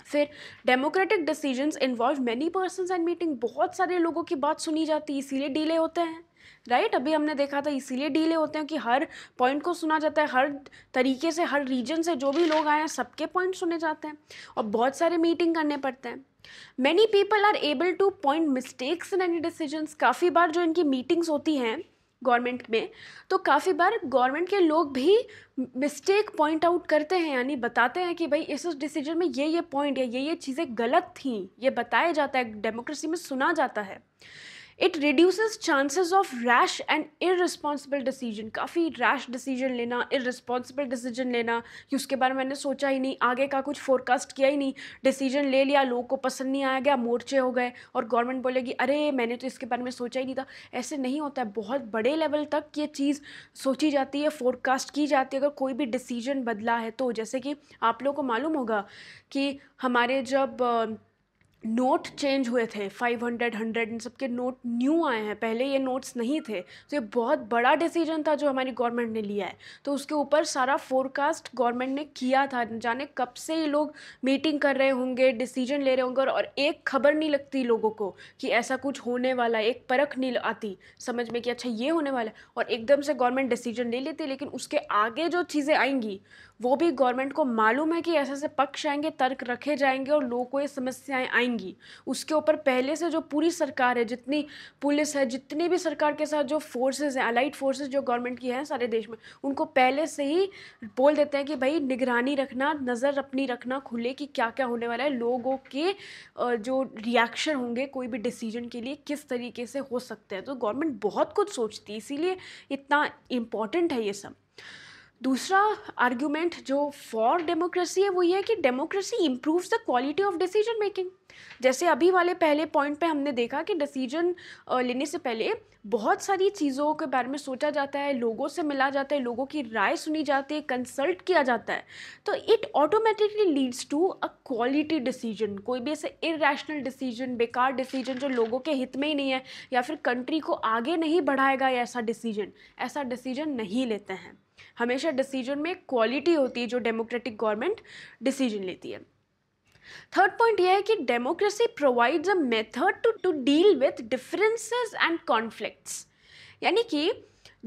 फिर democratic decisions involve many persons and meeting, बहुत सारे लोगों की बात सुनी जाती है, इसीलिए डिले होते हैं। राइट अभी हमने देखा था इसीलिए डिले होते हैं कि हर पॉइंट को सुना जाता है, हर तरीके से हर रीजन से जो भी लोग आए हैं सबके पॉइंट सुने जाते हैं और बहुत सारे मीटिंग करने पड़ते हैं। Many people are able to point mistakes in any decisions, काफ़ी बार जो इनकी मीटिंग्स होती हैं गवर्नमेंट में तो काफ़ी बार गवर्नमेंट के लोग भी मिस्टेक पॉइंट आउट करते हैं, यानी बताते हैं कि भाई इस डिसीजन में ये पॉइंट या ये चीज़ें गलत थी, ये बताया जाता है, डेमोक्रेसी में सुना जाता है। It reduces chances of rash and irresponsible decision, काफ़ी रैश डिसीजन लेना, इररिस्पॉन्सिबल डिसीजन लेना कि उसके बारे में मैंने सोचा ही नहीं, आगे का कुछ फोरकास्ट किया ही नहीं, डिसीजन ले लिया, लोगों को पसंद नहीं आया, गया मोर्चे हो गए और गवर्नमेंट बोलेगी अरे मैंने तो इसके बारे में सोचा ही नहीं था। ऐसे नहीं होता है, बहुत बड़े लेवल तक ये चीज़ सोची जाती है, फोरकास्ट की जाती है अगर कोई भी डिसीजन बदला है तो। जैसे कि आप लोगों को मालूम होगा कि हमारे जब नोट चेंज हुए थे 500, 100 इन सब के नोट न्यू आए हैं, पहले ये नोट्स नहीं थे, तो ये बहुत बड़ा डिसीजन था जो हमारी गवर्नमेंट ने लिया है। तो उसके ऊपर सारा फोरकास्ट गवर्नमेंट ने किया था, जाने कब से ये लोग मीटिंग कर रहे होंगे, डिसीजन ले रहे होंगे और एक खबर नहीं लगती लोगों को कि ऐसा कुछ होने वाला है, एक परख नहीं आती समझ में कि अच्छा ये होने वाला है, और एकदम से गवर्नमेंट डिसीजन ले लेती है। लेकिन उसके आगे जो चीज़ें आएंगी वो भी गवर्नमेंट को मालूम है कि ऐसे ऐसे पक्ष आएंगे, तर्क रखे जाएंगे और लोगों को ये समस्याएं आएंगी। उसके ऊपर पहले से जो पूरी सरकार है, जितनी पुलिस है, जितनी भी सरकार के साथ जो फोर्सेस हैं, अलाइड फोर्सेस जो गवर्नमेंट की हैं सारे देश में, उनको पहले से ही बोल देते हैं कि भाई निगरानी रखना, नज़र अपनी रखना खुले कि क्या क्या होने वाला है, लोगों के जो रिएक्शन होंगे कोई भी डिसीजन के लिए किस तरीके से हो सकते हैं। तो गवर्नमेंट बहुत कुछ सोचती है, इसीलिए इतना इम्पॉर्टेंट है ये सब। दूसरा आर्ग्यूमेंट जो फॉर डेमोक्रेसी है वो ये है कि democracy improves the quality of decision making. जैसे अभी वाले पहले पॉइंट पे हमने देखा कि डिसीजन लेने से पहले बहुत सारी चीज़ों के बारे में सोचा जाता है, लोगों से मिला जाता है, लोगों की राय सुनी जाती है, कंसल्ट किया जाता है, तो it automatically leads to a quality decision. कोई भी ऐसे इरैशनल डिसीजन, बेकार डिसीजन जो लोगों के हित में ही नहीं है या फिर कंट्री को आगे नहीं बढ़ाएगा, ऐसा डिसीजन नहीं लेते हैं। हमेशा डिसीजन में क्वालिटी होती है जो डेमोक्रेटिक गवर्नमेंट डिसीजन लेती है। थर्ड पॉइंट यह है कि democracy provides a method to deal with differences and conflicts, यानी कि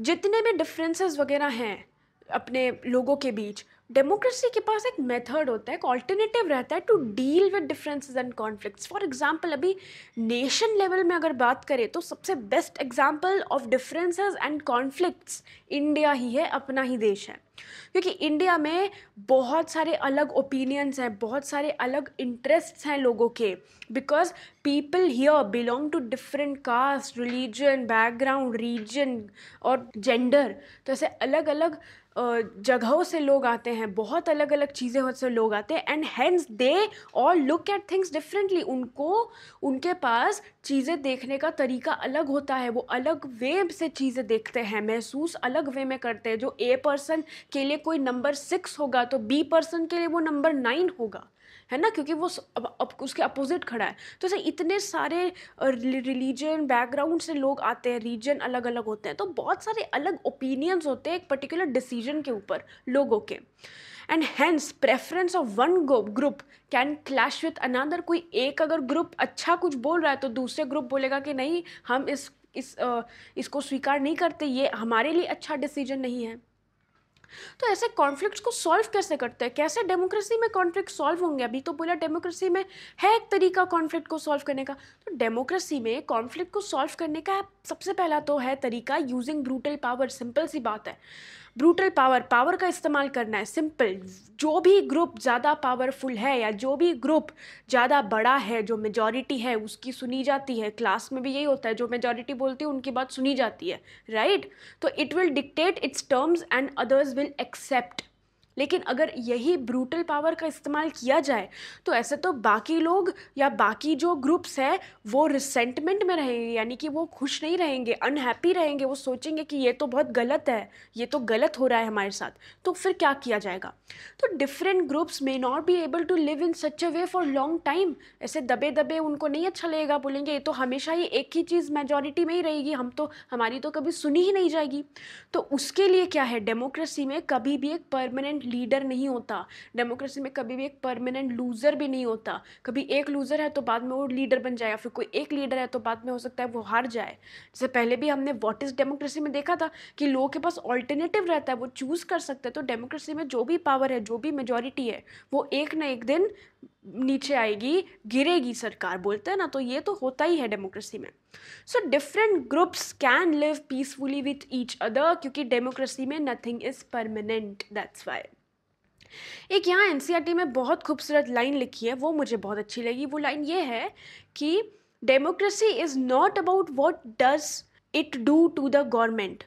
जितने भी डिफरेंसेस वगैरह हैं अपने लोगों के बीच, डेमोक्रेसी के पास एक मेथड होता है, एक ऑल्टरनेटिव रहता है to deal with differences and conflicts. For example अभी नेशन लेवल में अगर बात करें तो सबसे best example of differences and conflicts India ही है, अपना ही देश है, क्योंकि इंडिया में बहुत सारे अलग ओपिनियंस हैं, बहुत सारे अलग इंटरेस्ट्स हैं लोगों के, because people here belong to different caste, religion, background, region और जेंडर। तो ऐसे अलग अलग जगहों से लोग आते हैं, बहुत अलग अलग चीज़ें से लोग आते हैं, and hence they all look at things differently. उनके पास चीज़ें देखने का तरीका अलग होता है, वो अलग वे से चीज़ें देखते हैं, महसूस अलग वे में करते हैं। जो ए पर्सन के लिए कोई नंबर 6 होगा तो बी पर्सन के लिए वो नंबर 9 होगा, है ना, क्योंकि वो अब उसके अपोजिट खड़ा है। तो ऐसे इतने सारे रिलीजन बैकग्राउंड से लोग आते हैं, रीजन अलग अलग होते हैं, तो बहुत सारे अलग ओपिनियंस होते हैं एक पर्टिकुलर डिसीजन के ऊपर लोगों के, and hence preference of one group can clash with another. कोई एक अगर ग्रुप अच्छा कुछ बोल रहा है तो दूसरे ग्रुप बोलेगा कि नहीं, हम इसको स्वीकार नहीं करते, ये हमारे लिए अच्छा डिसीजन नहीं है। तो ऐसे कॉन्फ्लिक्ट्स को सॉल्व कैसे करते हैं, कैसे डेमोक्रेसी में कॉन्फ्लिक्ट सॉल्व होंगे? अभी तो बोला डेमोक्रेसी में है एक तरीका कॉन्फ्लिक्ट को सॉल्व करने का। तो डेमोक्रेसी में कॉन्फ्लिक्ट को सॉल्व करने का सबसे पहला तो है तरीका यूजिंग ब्रूटल पावर। सिंपल सी बात है, ब्रूटल पावर का इस्तेमाल करना है, सिंपल। जो भी ग्रुप ज़्यादा पावरफुल है या जो भी ग्रुप ज़्यादा बड़ा है, जो मेजॉरिटी है, उसकी सुनी जाती है। क्लास में भी यही होता है, जो मेजॉरिटी बोलती है उनकी बात सुनी जाती है, राइट? तो it will dictate its terms and others will accept. लेकिन अगर यही ब्रूटल पावर का इस्तेमाल किया जाए तो ऐसे तो बाकी लोग या बाकी जो ग्रुप्स हैं वो रिसेंटमेंट में रहेंगे, यानी कि वो खुश नहीं रहेंगे, अनहैप्पी रहेंगे, वो सोचेंगे कि ये तो बहुत गलत है, ये तो गलत हो रहा है हमारे साथ। तो फिर क्या किया जाएगा? तो different groups may not be able to live in such a way for long time. ऐसे दबे दबे उनको नहीं अच्छा लगेगा, बोलेंगे ये तो हमेशा ही एक ही चीज़ मेजॉरिटी में ही रहेगी, हमारी तो कभी सुनी ही नहीं जाएगी। तो उसके लिए क्या है, डेमोक्रेसी में कभी भी एक परमानेंट लीडर नहीं होता, डेमोक्रेसी में कभी भी एक परमानेंट लूज़र भी नहीं होता। कभी एक लूज़र है तो बाद में वो लीडर बन जाएगा, फिर कोई एक लीडर है तो बाद में हो सकता है वो हार जाए। जैसे पहले भी हमने व्हाट इज़ डेमोक्रेसी में देखा था कि लोगों के पास ऑल्टरनेटिव रहता है, वो चूज़ कर सकते हैं। तो डेमोक्रेसी में जो भी पावर है, जो भी मेजॉरिटी है, वो एक ना एक दिन नीचे आएगी, गिरेगी सरकार, बोलते हैं ना। तो ये तो होता ही है डेमोक्रेसी में। So different groups can live peacefully with each other, क्योंकि डेमोक्रेसी में nothing is permanent, that's why. एक यहाँ एनसीईआरटी में बहुत खूबसूरत लाइन लिखी है, वो मुझे बहुत अच्छी लगी। वो लाइन ये है कि democracy is not about what does it do to the government,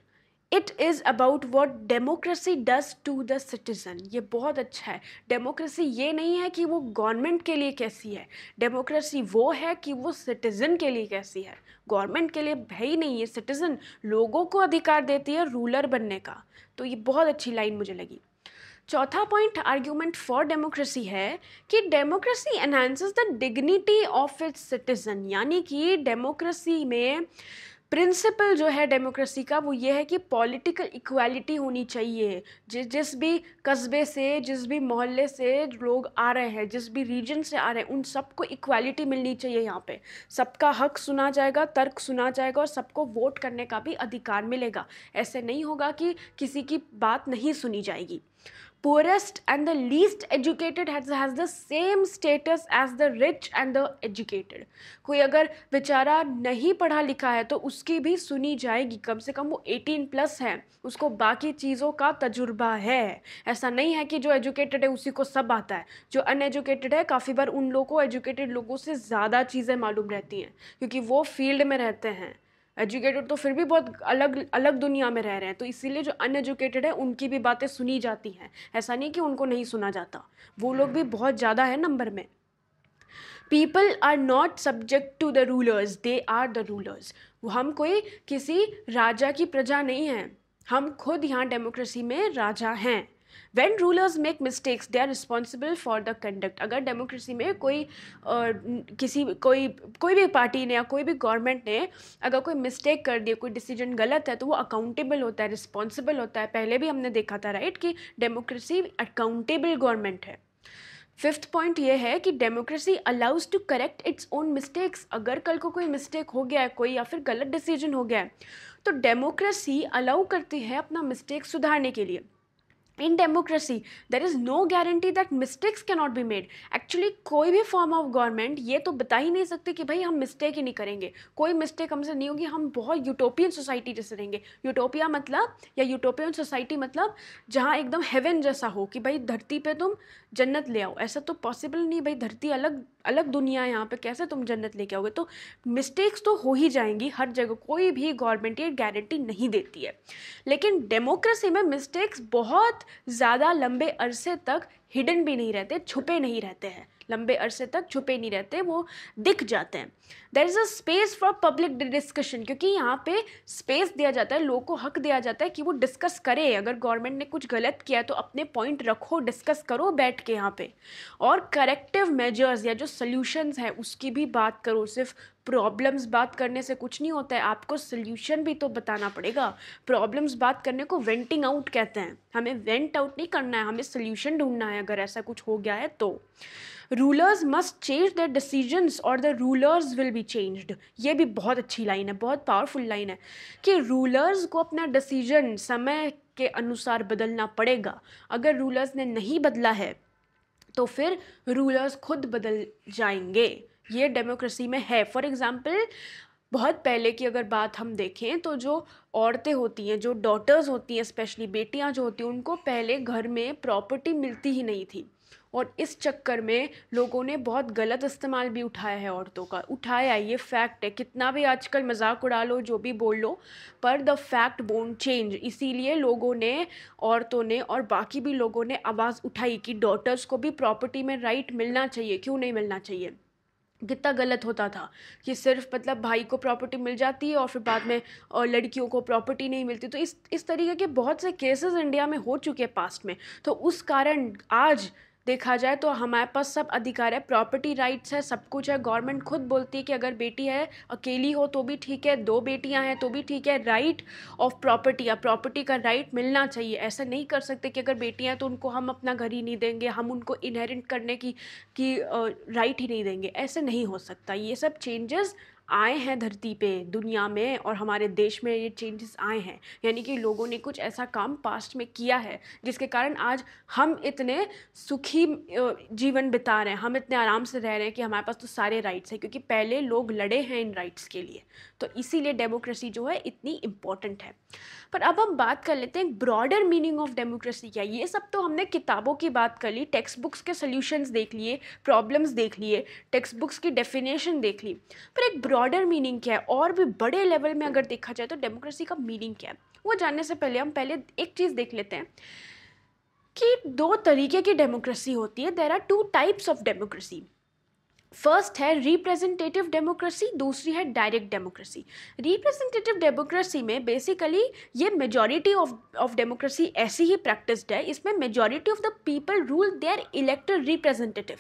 it is about what democracy does to the citizen. ये बहुत अच्छा है। डेमोक्रेसी ये नहीं है कि वो गवर्नमेंट के लिए कैसी है, डेमोक्रेसी वो है कि वो सिटीज़न के लिए कैसी है। गवर्नमेंट के लिए है ही नहीं, ये सिटीज़न लोगों को अधिकार देती है रूलर बनने का। तो ये बहुत अच्छी लाइन मुझे लगी। चौथा पॉइंट आर्ग्यूमेंट फॉर डेमोक्रेसी है कि democracy enhances the dignity of its citizen, यानी कि डेमोक्रेसी में प्रिंसिपल जो है डेमोक्रेसी का वो ये है कि पॉलिटिकल इक्वालिटी होनी चाहिए। जिस भी कस्बे से, जिस भी मोहल्ले से लोग आ रहे हैं, जिस भी रीजन से आ रहे हैं, उन सबको इक्वालिटी मिलनी चाहिए। यहाँ पे सबका हक सुना जाएगा, तर्क सुना जाएगा और सबको वोट करने का भी अधिकार मिलेगा। ऐसे नहीं होगा कि किसी की बात नहीं सुनी जाएगी। poorest and the least educated has the same status as the rich and the educated। कोई अगर बेचारा नहीं पढ़ा लिखा है तो उसकी भी सुनी जाएगी, कम से कम वो 18+ है, उसको बाकी चीज़ों का तजुर्बा है। ऐसा नहीं है कि जो एजुकेटेड है उसी को सब आता है। जो अनएजुकेटेड है काफ़ी बार उन लोगों को एजुकेटेड लोगों से ज़्यादा चीज़ें मालूम रहती हैं, क्योंकि वो फील्ड में रहते हैं। एजुकेटेड तो फिर भी बहुत अलग अलग दुनिया में रह रहे हैं, तो इसीलिए जो अनएजुकेटेड है उनकी भी बातें सुनी जाती हैं। ऐसा नहीं कि उनको नहीं सुना जाता, वो लोग भी बहुत ज़्यादा है नंबर में। People are not subject to the rulers, they are the rulers. हम कोई किसी राजा की प्रजा नहीं हैं, हम खुद यहाँ डेमोक्रेसी में राजा हैं। When rulers make mistakes, they are responsible for the conduct। अगर डेमोक्रेसी में कोई भी पार्टी ने या कोई भी गवर्नमेंट ने अगर कोई मिस्टेक कर दिया, कोई डिसीजन गलत है, तो वो अकाउंटेबल होता है, रिस्पॉन्सिबल होता है। पहले भी हमने देखा था राइट कि डेमोक्रेसी अकाउंटेबल गवर्नमेंट है। फिफ्थ पॉइंट ये है कि democracy allows to correct its own mistakes. अगर कल को कोई मिस्टेक हो गया है कोई, या फिर गलत डिसीजन हो गया है, तो डेमोक्रेसी अलाउ करती है अपना मिस्टेक सुधारने के लिए। In democracy, there is no guarantee that mistakes cannot be made। Actually, कोई भी फॉर्म ऑफ गवर्नमेंट ये तो बता ही नहीं सकते कि भाई हम मिस्टेक ही नहीं करेंगे, कोई मिस्टेक हमसे नहीं होगी, हम बहुत यूटोपियन सोसाइटी जैसे रहेंगे। यूटोपिया मतलब, या यूटोपियन सोसाइटी मतलब जहाँ एकदम हेवन जैसा हो कि भाई धरती पे तुम जन्नत ले आओ। ऐसा तो पॉसिबल नहीं, भाई धरती अलग अलग दुनिया है, यहाँ पे कैसे तुम जन्नत लेके आओगे? तो मिस्टेक्स तो हो ही जाएंगी हर जगह, कोई भी गवर्नमेंट ये गारंटी नहीं देती है। लेकिन डेमोक्रेसी में मिस्टेक्स बहुत ज़्यादा लंबे अरसे तक हिडन भी नहीं रहते, छुपे नहीं रहते हैं, लंबे अरसे तक छुपे नहीं रहते, वो दिख जाते हैं। There is a space for public discussion, क्योंकि यहाँ पे स्पेस दिया जाता है, लोगों को हक दिया जाता है कि वो डिस्कस करे। अगर गवर्नमेंट ने कुछ गलत किया तो अपने पॉइंट रखो, डिस्कस करो बैठ के यहाँ पे, और करेक्टिव मेजर्स या जो सल्यूशंस हैं उसकी भी बात करो। सिर्फ प्रॉब्लम्स बात करने से कुछ नहीं होता है, आपको सल्यूशन भी तो बताना पड़ेगा। प्रॉब्लम्स बात करने को वेंटिंग आउट कहते हैं, हमें वेंट आउट नहीं करना है, हमें सल्यूशन ढूंढना है अगर ऐसा कुछ हो गया है तो। Rulers must change their decisions और the rulers will be changed. ये भी बहुत अच्छी लाइन है, बहुत पावरफुल लाइन है कि रूलर्स को अपना डिसीजन समय के अनुसार बदलना पड़ेगा। अगर रूलर्स ने नहीं बदला है तो फिर रूलर्स खुद बदल जाएंगे। ये डेमोक्रेसी में है। फॉर एग्जाम्पल, बहुत पहले की अगर बात हम देखें तो जो औरतें होती हैं, जो डॉटर्स होती हैं, स्पेशली बेटियां जो होती हैं, उनको पहले घर में प्रॉपर्टी मिलती ही नहीं थी। और इस चक्कर में लोगों ने बहुत गलत इस्तेमाल भी उठाया है औरतों का, उठाया, ये फैक्ट है। कितना भी आजकल मजाक उड़ा लो, जो भी बोल लो, पर द फैक्ट वोंट चेंज। इसीलिए लोगों ने, औरतों ने और बाकी भी लोगों ने आवाज़ उठाई कि डॉटर्स को भी प्रॉपर्टी में राइट मिलना चाहिए, क्यों नहीं मिलना चाहिए। कितना गलत होता था कि सिर्फ मतलब भाई को प्रॉपर्टी मिल जाती है और फिर बाद में और लड़कियों को प्रॉपर्टी नहीं मिलती। तो इस तरीके के बहुत से केसेस इंडिया में हो चुके हैं पास्ट में। तो उस कारण आज देखा जाए तो हमारे पास सब अधिकार है, प्रॉपर्टी राइट्स है, सब कुछ है। गवर्नमेंट खुद बोलती है कि अगर बेटी है अकेली हो तो भी ठीक है, 2 बेटियां हैं तो भी ठीक है, राइट ऑफ प्रॉपर्टी या प्रॉपर्टी का राइट मिलना चाहिए। ऐसा नहीं कर सकते कि अगर बेटियां हैं तो उनको हम अपना घर ही नहीं देंगे, हम उनको इनहेरिट करने की राइट ही नहीं देंगे। ऐसे नहीं हो सकता। ये सब चेंजेस आए हैं धरती पे, दुनिया में, और हमारे देश में ये चेंजेस आए हैं। यानी कि लोगों ने कुछ ऐसा काम पास्ट में किया है जिसके कारण आज हम इतने सुखी जीवन बिता रहे हैं, हम इतने आराम से रह रहे हैं कि हमारे पास तो सारे राइट्स हैं, क्योंकि पहले लोग लड़े हैं इन राइट्स के लिए। तो इसीलिए डेमोक्रेसी जो है इतनी इम्पॉर्टेंट है। पर अब हम बात कर लेते हैं ब्रॉडर मीनिंग ऑफ डेमोक्रेसी क्या है। ये सब तो हमने किताबों की बात कर ली, टेक्स्ट बुक्स के सोल्यूशंस देख लिए, प्रॉब्लम्स देख लिए, टेक्स्ट बुक्स की डेफिनेशन देख ली, पर एक ब्रॉडर मीनिंग क्या है, और भी बड़े लेवल में अगर देखा जाए तो डेमोक्रेसी का मीनिंग क्या है, वो जानने से पहले हम पहले एक चीज़ देख लेते हैं कि 2 तरीके की डेमोक्रेसी होती है। There are 2 types of democracy. First है रिप्रेजेंटेटिव डेमोक्रेसी, दूसरी है डायरेक्ट डेमोक्रेसी। रिप्रेजेंटेटिव डेमोक्रेसी में बेसिकली ये मेजॉरिटी ऑफ डेमोक्रेसी ऐसी ही प्रैक्टिस्ड है। इसमें majority of the people rule their elected representative.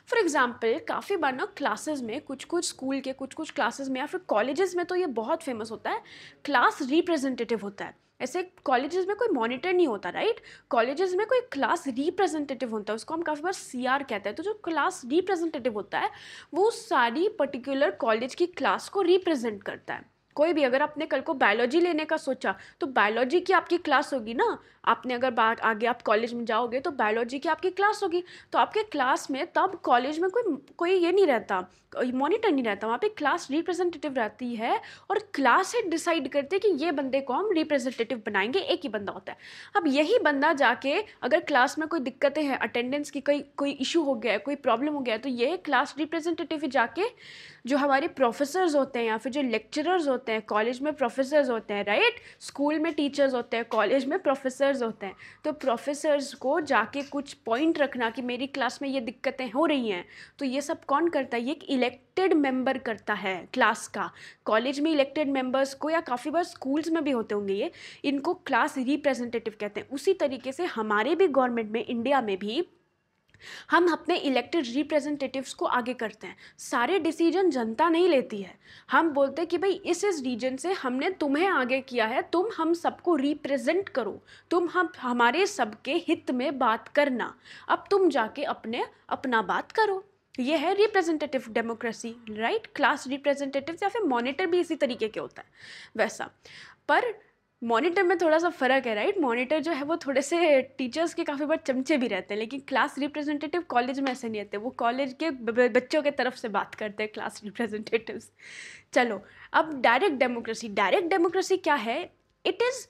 For example काफ़ी बार ना क्लासेस में, कुछ स्कूल के कुछ क्लासेस में या फिर कॉलेजेस में तो ये बहुत फेमस होता है, क्लास रिप्रेजेंटेटिव होता है। ऐसे कॉलेजेस में कोई मॉनिटर नहीं होता, राइट, कॉलेजेस में कोई क्लास रिप्रेजेंटेटिव होता है, उसको हम काफ़ी बार सीआर कहते हैं। तो जो क्लास रिप्रेजेंटेटिव होता है वो सारी पर्टिकुलर कॉलेज की क्लास को रिप्रेजेंट करता है। कोई भी, अगर आपने कल को बायोलॉजी लेने का सोचा तो बायोलॉजी की आपकी क्लास होगी ना। आपने अगर बात आगे आप कॉलेज में जाओगे तो बायोलॉजी की आपकी क्लास होगी। तो आपके क्लास में तब कॉलेज में कोई ये नहीं रहता, मॉनिटर नहीं रहता, वहाँ पे क्लास रिप्रेजेंटेटिव रहती है और क्लास से डिसाइड करते कि ये बंदे को हम रिप्रेजेंटेटिव बनाएंगे। एक ही बंदा होता है। अब यही बंदा जाके अगर क्लास में कोई दिक्कतें हैं, अटेंडेंस की कोई इशू हो गया है, कोई प्रॉब्लम हो गया है, तो ये क्लास रिप्रेजेंटेटिव ही जाके जो हमारे प्रोफेसर्स होते हैं या फिर जो लेक्चरर्स होते हैं, कॉलेज में प्रोफेसर्स होते हैं, राइट, स्कूल में टीचर्स होते हैं, कॉलेज में प्रोफेसर्स होते हैं, तो प्रोफेसर्स को जाके कुछ पॉइंट रखना कि मेरी क्लास में ये दिक्कतें हो रही हैं, तो ये सब कौन करता है? ये एक इलेक्टेड मेंबर करता है क्लास का। कॉलेज में इलेक्टेड मेंबर्स को, या काफ़ी बार स्कूल्स में भी होते होंगे ये, इनको क्लास रिप्रेजेंटेटिव कहते हैं। उसी तरीके से हमारे भी गवर्नमेंट में, इंडिया में भी, हम अपने इलेक्टेड रिप्रेजेंटेटिव्स को आगे करते हैं। सारे डिसीजन जनता नहीं लेती है। हम बोलते हैं कि भाई इस रीजन से हमने तुम्हें आगे किया है, तुम हम सबको रिप्रेजेंट करो, तुम हम हमारे सबके हित में बात करना, अब तुम जाके अपना बात करो। ये है representative democracy, right. Class representative या फिर मॉनिटर भी इसी तरीके के होता है वैसा, पर मॉनिटर में थोड़ा सा फ़र्क है, राइट। मॉनिटर जो है वो थोड़े से टीचर्स के काफ़ी बार चमचे भी रहते हैं, लेकिन क्लास रिप्रेजेंटेटिव कॉलेज में ऐसे नहीं रहते, वो कॉलेज के बच्चों के तरफ से बात करते हैं क्लास रिप्रेजेंटेटिव्स। चलो अब डायरेक्ट डेमोक्रेसी। डायरेक्ट डेमोक्रेसी क्या है? इट इज़,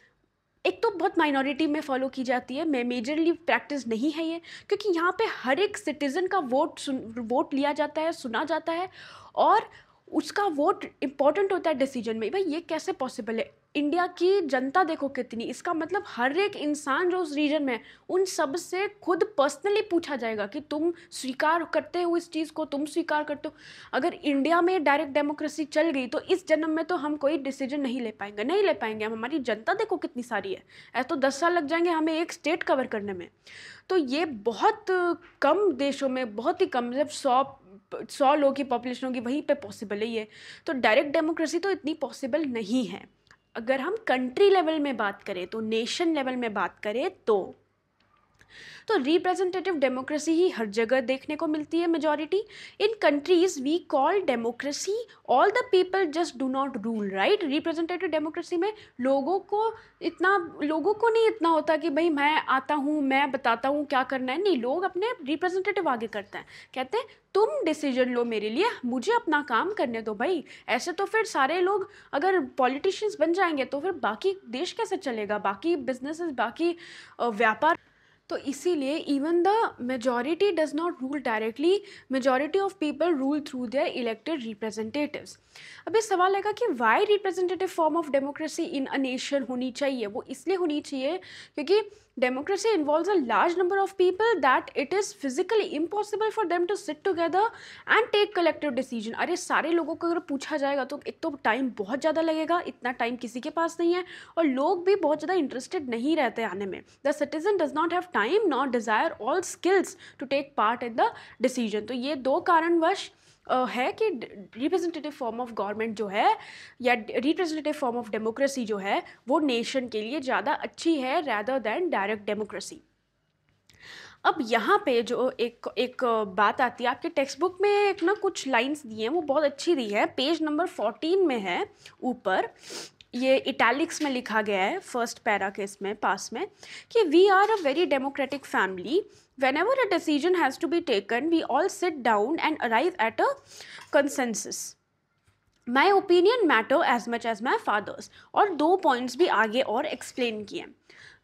एक तो बहुत माइनॉरिटी में फॉलो की जाती है, मेजरली प्रैक्टिस नहीं है ये, क्योंकि यहाँ पे हर एक सिटीज़न का वोट लिया जाता है, सुना जाता है, और उसका वोट इम्पॉर्टेंट होता है डिसीजन में। भाई ये कैसे पॉसिबल है? इंडिया की जनता देखो कितनी, इसका मतलब हर एक इंसान जो उस रीजन में है उन सब से खुद पर्सनली पूछा जाएगा कि तुम स्वीकार करते हो इस चीज़ को, तुम स्वीकार करते हो। अगर इंडिया में डायरेक्ट डेमोक्रेसी चल गई तो इस जन्म में तो हम कोई डिसीजन नहीं ले पाएंगे। हम, हमारी जनता देखो कितनी सारी है, ऐसा तो 10 साल लग जाएंगे हमें एक स्टेट कवर करने में। तो ये बहुत कम देशों में, बहुत ही कम, जब 100 लोगों की पॉपुलेशन होगी वहीं पे पॉसिबल है ये। तो डायरेक्ट डेमोक्रेसी तो इतनी पॉसिबल नहीं है। अगर हम कंट्री लेवल में बात करें, तो नेशन लेवल में बात करें, तो रिप्रेजेंटेटिव डेमोक्रेसी ही हर जगह देखने को मिलती है। Majority in countries we call democracy all the people just do not rule, right. Representative democracy में लोगों को नहीं इतना होता कि भाई मैं आता हूँ, मैं बताता हूँ क्या करना है। नहीं, लोग अपने रिप्रेजेंटेटिव आगे करते हैं, कहते हैं तुम डिसीजन लो मेरे लिए, मुझे अपना काम करने दो भाई। ऐसे तो फिर सारे लोग अगर पॉलिटिशियंस बन जाएंगे तो फिर बाकी देश कैसे चलेगा, बाकी बिजनेसेस, बाकी व्यापार। तो इसीलिए even the majority does not rule directly, majority of people rule through their elected representatives. अब ये सवाल आएगा कि why representative form of democracy in a nation होनी चाहिए। वो इसलिए होनी चाहिए क्योंकि democracy involves a large number of people that it is physically impossible for them to sit together and take collective decision. अरे सारे लोगों को अगर पूछा जाएगा तो एक तो टाइम बहुत ज़्यादा लगेगा, इतना टाइम किसी के पास नहीं है, और लोग भी बहुत ज़्यादा इंटरेस्टेड नहीं रहते आने में। The citizen does not have time not desire all skills to take part in the decision. तो ये दो कारणवश है कि रिप्रेजेंटेटिव फॉर्म ऑफ गवर्नमेंट जो है या रिप्रेजेंटेटिव फॉर्म ऑफ डेमोक्रेसी जो है वो नेशन के लिए ज़्यादा अच्छी है रैदर देन डायरेक्ट डेमोक्रेसी। अब यहाँ पे जो एक बात आती है, आपके टेक्स्ट बुक में एक ना कुछ लाइंस दी हैं, वो बहुत अच्छी दी है, पेज नंबर 14 में है ऊपर, ये इटैलिक्स में लिखा गया है फर्स्ट पैरा के इसमें पास में, कि we are a very democratic family, whenever a decision has to be taken we all sit down and arrive at a consensus. My opinion matter as much as my father's। और दो points भी आगे और explain किए।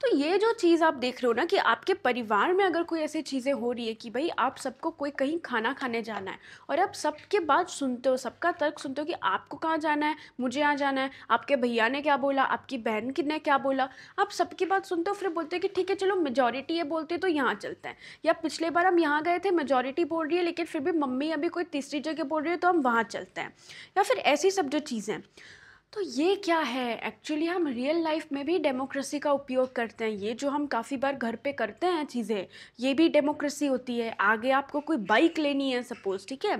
तो ये जो चीज़ आप देख रहे हो ना कि आपके परिवार में अगर कोई ऐसी चीज़ें हो रही है कि भाई आप सबको कोई कहीं खाना खाने जाना है और आप सबके बात सुनते हो, सबका तर्क सुनते हो कि आपको कहाँ जाना है, मुझे यहाँ जाना है, आपके भैया ने क्या बोला, आपकी बहन ने क्या बोला, आप सबकी बात सुनते हो, फिर बोलते हो कि ठीक है चलो मेजॉरिटी ये बोलते तो यहाँ चलते हैं, या पिछले बार हम यहाँ गए थे मेजॉरिटी बोल रही है लेकिन फिर भी मम्मी अभी कोई तीसरी जगह बोल रही है तो हम वहाँ चलते हैं, या फिर ऐसी सब जो चीज़ें। तो ये क्या है, एक्चुअली हम रियल लाइफ में भी डेमोक्रेसी का उपयोग करते हैं। ये जो हम काफ़ी बार घर पे करते हैं चीज़ें, ये भी डेमोक्रेसी होती है। आगे आपको कोई बाइक लेनी है सपोज़, ठीक है,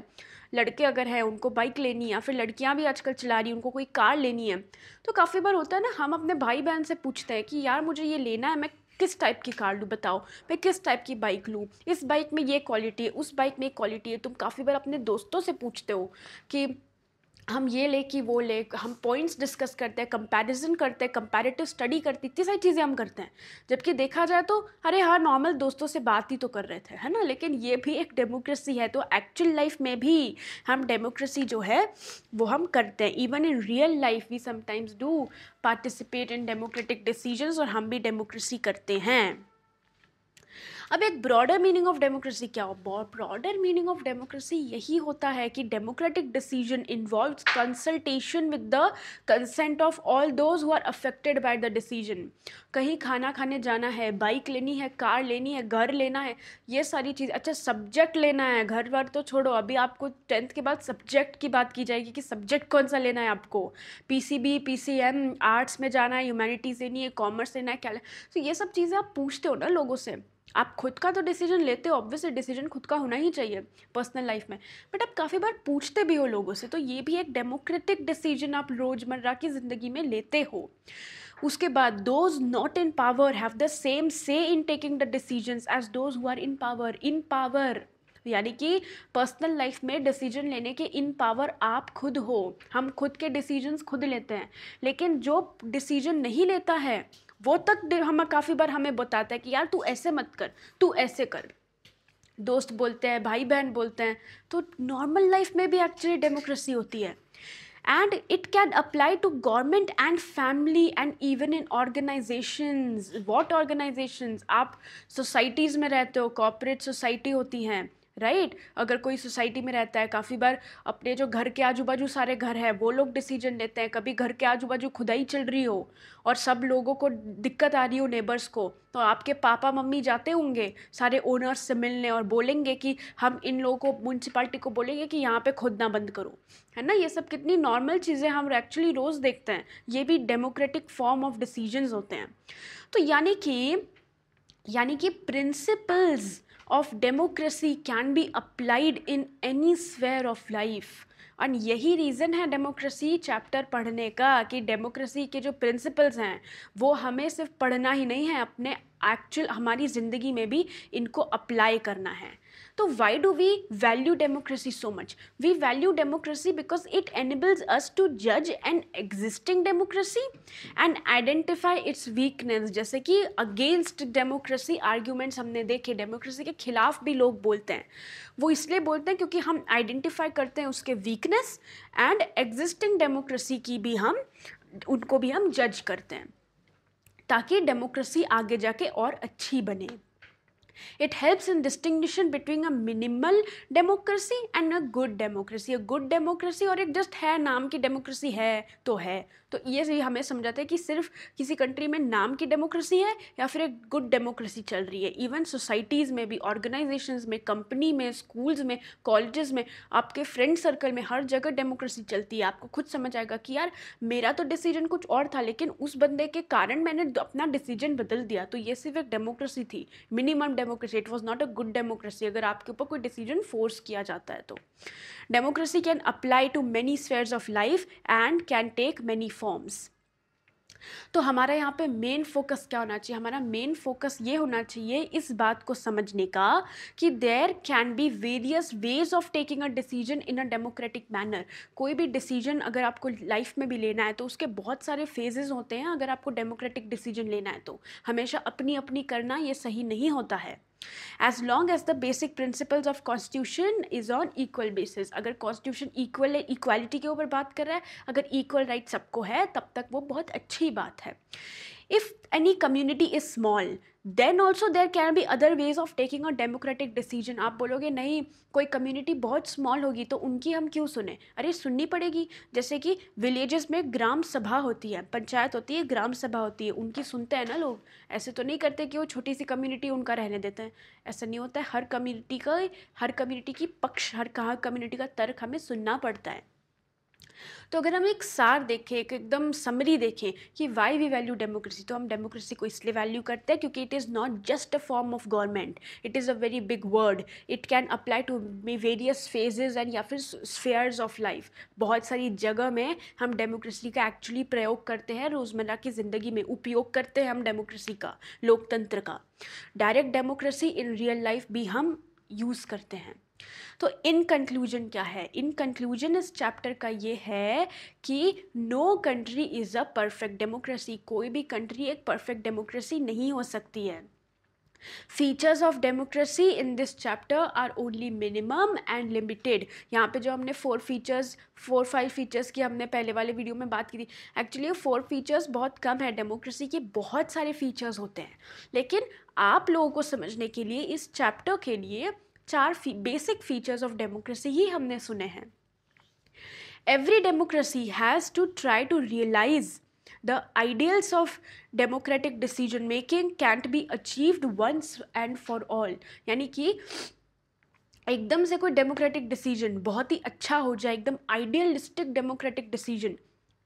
लड़के अगर हैं उनको बाइक लेनी है, या फिर लड़कियां भी आजकल चला रही हैं उनको कोई कार लेनी है, तो काफ़ी बार होता है ना हम अपने भाई बहन से पूछते हैं कि यार मुझे ये लेना है, मैं किस टाइप की कार लूँ बताओ, मैं किस टाइप की बाइक लूँ, इस बाइक में ये क्वालिटी है, उस बाइक में ये क्वालिटी है। तुम काफ़ी बार अपने दोस्तों से पूछते हो कि हम ये ले कि वो ले, हम पॉइंट्स डिस्कस करते हैं, कंपैरिजन करते हैं, कंपैरेटिव स्टडी करते, इतनी सारी चीज़ें हम करते हैं, जबकि देखा जाए तो अरे हाँ नॉर्मल दोस्तों से बात ही तो कर रहे थे, है ना। लेकिन ये भी एक डेमोक्रेसी है। तो एक्चुअल लाइफ में भी हम डेमोक्रेसी जो है वो हम करते हैं। Even in real life we sometimes do participate in democratic decisions, और हम भी डेमोक्रेसी करते हैं। अब एक ब्रॉडर मीनिंग ऑफ डेमोक्रेसी क्या हो? ब्रॉडर मीनिंग ऑफ डेमोक्रेसी यही होता है कि democratic decision involves consultation with the consent of all those who are affected by the decision. कहीं खाना खाने जाना है, बाइक लेनी है, कार लेनी है, घर लेना है, ये सारी चीज़, अच्छा सब्जेक्ट लेना है, घर वर तो छोड़ो, अभी आपको 10th के बाद सब्जेक्ट की बात की जाएगी कि सब्जेक्ट कौन सा लेना है आपको, पीसीबी, पीसीएम, आर्ट्स में जाना है, ह्यूमैनिटीज़ लेनी है, कॉमर्स लेना है, क्या तो ये सब चीज़ें आप पूछते हो ना लोगों से। आप खुद का तो डिसीजन लेते हो, ऑब्वियसली डिसीजन खुद का होना ही चाहिए पर्सनल लाइफ में, बट आप काफ़ी बार पूछते भी हो लोगों से, तो ये भी एक डेमोक्रेटिक डिसीजन आप रोज़मर्रा की ज़िंदगी में लेते हो। उसके बाद those not in power have the same say in taking the decisions as those who are in power. In power यानी कि पर्सनल लाइफ में डिसीजन लेने के इन पावर आप खुद हो। हम खुद के डिसीजंस खुद लेते हैं, लेकिन जो डिसीजन नहीं लेता है वो तक हम काफ़ी बार हमें बताता है कि यार तू ऐसे मत कर, तू ऐसे कर। दोस्त बोलते हैं, भाई बहन बोलते हैं। तो नॉर्मल लाइफ में भी एक्चुअली डेमोक्रेसी होती है, and it can apply to government and family and even in organizations। what organizations? आप सोसाइटीज़ में रहते हो, कॉर्पोरेट सोसाइटी होती हैं, राइट अगर कोई सोसाइटी में रहता है, काफ़ी बार अपने जो घर के आजू बाजू सारे घर हैं वो लोग डिसीजन लेते हैं। कभी घर के आजू बाजू खुदाई चल रही हो और सब लोगों को दिक्कत आ रही हो, नेबर्स को, तो आपके पापा मम्मी जाते होंगे सारे ओनर्स से मिलने और बोलेंगे कि हम इन लोगों को, म्यूनसिपाल्टी को बोलेंगे कि यहाँ पे खोदना बंद करो, है ना। ये सब कितनी नॉर्मल चीज़ें हम एक्चुअली रोज़ देखते हैं। ये भी डेमोक्रेटिक फॉर्म ऑफ डिसीजंस होते हैं। तो यानी कि principles of democracy can be applied in any sphere of life। और यही रीज़न है डेमोक्रेसी चैप्टर पढ़ने का, कि डेमोक्रेसी के जो प्रिंसिपल्स हैं वो हमें सिर्फ पढ़ना ही नहीं है, अपने एक्चुअल हमारी ज़िंदगी में भी इनको अप्लाई करना है। तो why do we value democracy so much? We value democracy because it enables us to जज an existing democracy and identify its weakness. जैसे कि अगेंस्ट डेमोक्रेसी आर्ग्यूमेंट्स हमने देखे, डेमोक्रेसी के खिलाफ भी लोग बोलते हैं। वो इसलिए बोलते हैं क्योंकि हम आइडेंटिफाई करते हैं उसके वीकनेस, एंड एग्जिस्टिंग डेमोक्रेसी की भी उनको भी हम जज करते हैं, ताकि डेमोक्रेसी आगे जाके और अच्छी बने। It helps in distinction between a minimal democracy and a good democracy. A good democracy और एक just है नाम की democracy है तो ये सही हमें समझाता है कि सिर्फ किसी कंट्री में नाम की डेमोक्रेसी है या फिर एक गुड डेमोक्रेसी चल रही है. इवन सोसाइटीज़ में भी, ऑर्गेनाइजेशंस में, कंपनी में, स्कूल्स में, कॉलेजेस में, आपके फ्रेंड सर्कल में, हर जगह डेमोक्रेसी चलती है. आपको खुद समझ आएगा कि यार मेरा तो डिसीजन कुछ और था लेकिन उस बंदे के कारण मैंने अपना डिसीजन बदल दिया, तो ये सिर्फ एक डेमोक्रेसी थी, minimum democracy. It was not a good democracy अगर आपके ऊपर कोई डिसीजन फोर्स किया जाता है तो. Democracy can apply to many spheres of life and can take many forms. तो हमारा यहाँ पे मेन फोकस क्या होना चाहिए? हमारा मेन फोकस ये होना चाहिए इस बात को समझने का कि there can be various ways of taking a decision in a democratic manner. कोई भी डिसीजन अगर आपको लाइफ में भी लेना है तो उसके बहुत सारे फेजेस होते हैं. अगर आपको डेमोक्रेटिक डिसीजन लेना है तो हमेशा अपनी अपनी करना ये सही नहीं होता है. As long as the basic principles of constitution is on equal basis. अगर constitution equal है, equality के ऊपर बात कर रहा है, अगर equal right सबको है तब तक वो बहुत अच्छी बात है. If any community is small, then also there can be other ways of taking a democratic decision. आप बोलोगे नहीं कोई कम्युनिटी बहुत स्मॉल होगी तो उनकी हम क्यों सुने? अरे सुननी पड़ेगी. जैसे कि विलेजेस में ग्राम सभा होती है, पंचायत होती है, ग्राम सभा होती है, उनकी सुनते हैं ना लोग. ऐसे तो नहीं करते कि वो छोटी सी कम्युनिटी उनका रहने देते हैं. ऐसा नहीं होता है. हर कम्युनिटी की पक्ष, हर कम्युनिटी का तर्क हमें सुनना पड़ता है. तो अगर हम एक सार देखें, एक एकदम समरी देखें कि वाई वी वैल्यू डेमोक्रेसी, तो हम डेमोक्रेसी को इसलिए वैल्यू करते हैं क्योंकि it is not just a form of government, it is a very big word. It can apply to various phases and या फिर स्फेयर्स ऑफ लाइफ. बहुत सारी जगह में हम डेमोक्रेसी का एक्चुअली प्रयोग करते हैं, रोज़मर्रा की ज़िंदगी में उपयोग करते हैं हम डेमोक्रेसी का, लोकतंत्र का. Direct democracy in real life भी हम यूज़ करते हैं. तो इन कंक्लूजन क्या है? इन कंक्लूजन इस चैप्टर का ये है कि no country is a perfect democracy. कोई भी कंट्री एक परफेक्ट डेमोक्रेसी नहीं हो सकती है. Features of democracy in this chapter are only minimum and limited. यहाँ पे जो हमने 4-5 फीचर्स की हमने पहले वाले वीडियो में बात की थी, एक्चुअली ये 4 फीचर्स बहुत कम है. डेमोक्रेसी के बहुत सारे फीचर्स होते हैं लेकिन आप लोगों को समझने के लिए इस चैप्टर के लिए 4 बेसिक फीचर्स ऑफ डेमोक्रेसी ही हमने सुने हैं. Every democracy has to try to realise the ideals of democratic decision making can't be achieved once and for all. यानी कि एकदम से कोई डेमोक्रेटिक डिसीजन बहुत ही अच्छा हो जाए, एकदम आइडियलिस्टिक डेमोक्रेटिक डिसीजन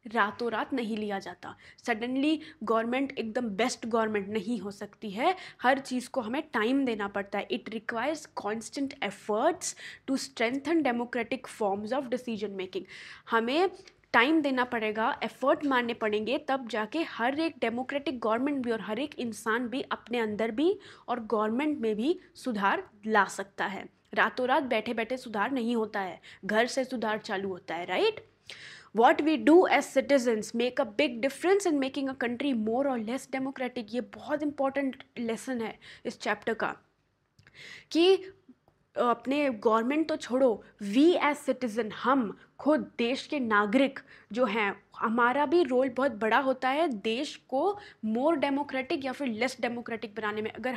रातों रात नहीं लिया जाता. सडनली गवर्नमेंट एकदम बेस्ट गवर्नमेंट नहीं हो सकती है. हर चीज़ को हमें टाइम देना पड़ता है. It requires constant efforts to strengthen democratic forms of decision making. हमें टाइम देना पड़ेगा, एफर्ट मारने पड़ेंगे, तब जाके हर एक डेमोक्रेटिक गवर्नमेंट भी और हर एक इंसान भी अपने अंदर भी और गवर्नमेंट में भी सुधार ला सकता है. रातों रात बैठे बैठे सुधार नहीं होता है, घर से सुधार चालू होता है. Right? What we do as citizens make a big difference in making a country more or less democratic. ये बहुत important lesson है इस चैप्टर का कि अपने गवर्नमेंट तो छोड़ो, वी एज सिटीज़न, हम खुद देश के नागरिक जो हैं, हमारा भी रोल बहुत बड़ा होता है देश को मोर डेमोक्रेटिक या फिर लेस डेमोक्रेटिक बनाने में. अगर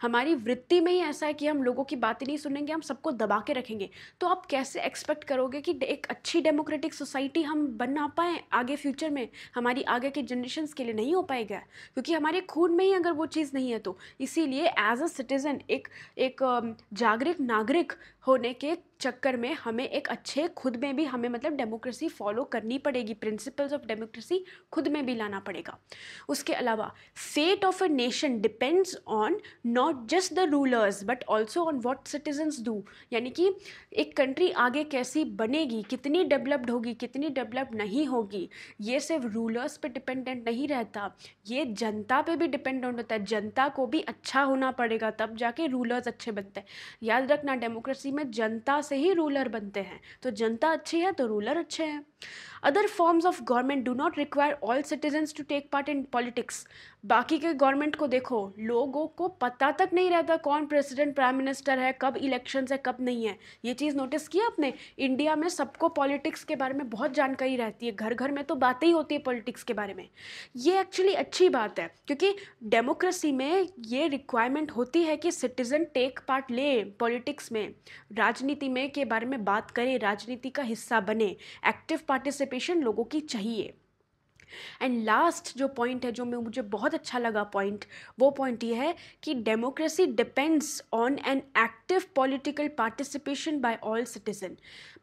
हमारी वृत्ति में ही ऐसा है कि हम लोगों की बातें नहीं सुनेंगे, हम सबको दबा के रखेंगे, तो आप कैसे एक्सपेक्ट करोगे कि एक अच्छी डेमोक्रेटिक सोसाइटी हम बना पाएँ आगे फ्यूचर में? हमारी आगे के जनरेशन्स के लिए नहीं हो पाएगा क्योंकि हमारे खून में ही अगर वो चीज़ नहीं है. तो इसीलिए एज अ सिटीज़न, एक जागरूक नागरिक होने के चक्कर में हमें एक अच्छे खुद में भी हमें मतलब डेमोक्रेसी फॉलो करनी पड़ेगी. प्रिंसिपल्स ऑफ डेमोक्रेसी खुद में भी लाना पड़ेगा. उसके अलावा fate of a nation depends on not just the rulers but also on what citizens do. यानी कि एक कंट्री आगे कैसी बनेगी, कितनी डेवलप्ड होगी, कितनी डेवलप नहीं होगी, ये सिर्फ रूलर्स पे डिपेंडेंट नहीं रहता, ये जनता पे भी डिपेंडेंट होता है. जनता को भी अच्छा होना पड़ेगा तब जाके रूलर्स अच्छे बनते हैं. याद रखना, डेमोक्रेसी में जनता से ही रूलर बनते हैं. तो जनता अच्छी है तो रूलर अच्छे हैं. Other forms of government do not require all citizens to take part in politics. बाकी के गवर्नमेंट को देखो, लोगों को पता तक नहीं रहता कौन प्रेसिडेंट प्राइम मिनिस्टर है, कब इलेक्शंस है, कब नहीं है। ये चीज़ नोटिस किया आपने? इंडिया में सबको पॉलिटिक्स के बारे में बहुत जानकारी रहती है, घर घर में तो बातें ही होती है पॉलिटिक्स के बारे में। ये एक्चुअली अच्छी बात है, क्योंकि डेमोक्रेसी में ये रिक्वायरमेंट होती है कि सिटीज़न टेक पार्ट ले पॉलिटिक्स में, राजनीति में के बारे में बात करे, राजनीति का हिस्सा बने। एक्टिव पार्टिसिपेशन लोगों की चाहिए। एंड लास्ट जो पॉइंट है, जो मुझे बहुत अच्छा लगा पॉइंट, वो पॉइंट ये है कि democracy depends on an active political participation by all citizen.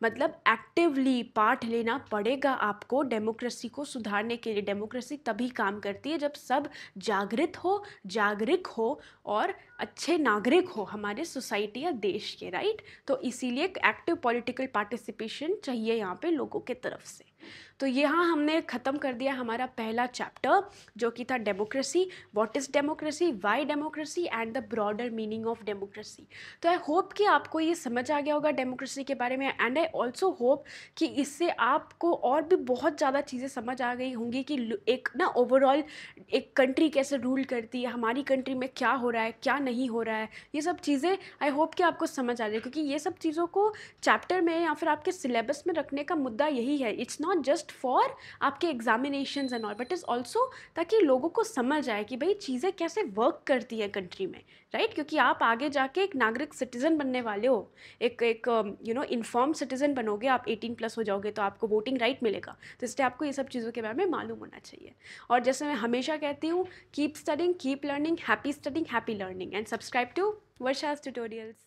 मतलब एक्टिवली पार्ट लेना पड़ेगा आपको डेमोक्रेसी को सुधारने के लिए। डेमोक्रेसी तभी काम करती है जब सब जागरूक हो और अच्छे नागरिक हो हमारे सोसाइटी या देश के, राइट। तो इसीलिए एक्टिव पॉलिटिकल पार्टिसिपेशन चाहिए यहाँ पे लोगों के तरफ से। तो यहाँ हमने ख़त्म कर दिया हमारा पहला चैप्टर, जो कि था democracy, what is democracy, why democracy and the broader meaning of democracy. तो आई होप कि आपको ये समझ आ गया होगा डेमोक्रेसी के बारे में। एंड आई ऑल्सो होप कि इससे आपको और भी बहुत ज़्यादा चीज़ें समझ आ गई होंगी कि एक ना ओवरऑल एक कंट्री कैसे रूल करती है, हमारी कंट्री में क्या हो रहा है, क्या नहीं हो रहा है। ये सब चीज़ें आई होप कि आपको समझ आ जाए, क्योंकि ये सब चीज़ों को चैप्टर में या फिर आपके सिलेबस में रखने का मुद्दा यही है। इट्स नॉट जस्ट फॉर आपके examinations and all, but is also ताकि लोगों को समझ आए कि भाई चीज़ें कैसे वर्क करती है कंट्री में, राइट। क्योंकि आप आगे जाके एक नागरिक सिटीज़न बनने वाले हो, एक इन्फॉर्म सिटीज़न बनोगे, आप 18+ हो जाओगे तो आपको वोटिंग राइट मिलेगा। तो इसलिए आपको ये सब चीज़ों के बारे में मालूम होना चाहिए। और जैसे मैं हमेशा कहती हूँ, keep studying, keep learning, happy studying, happy learning, and subscribe to Varsha's tutorials.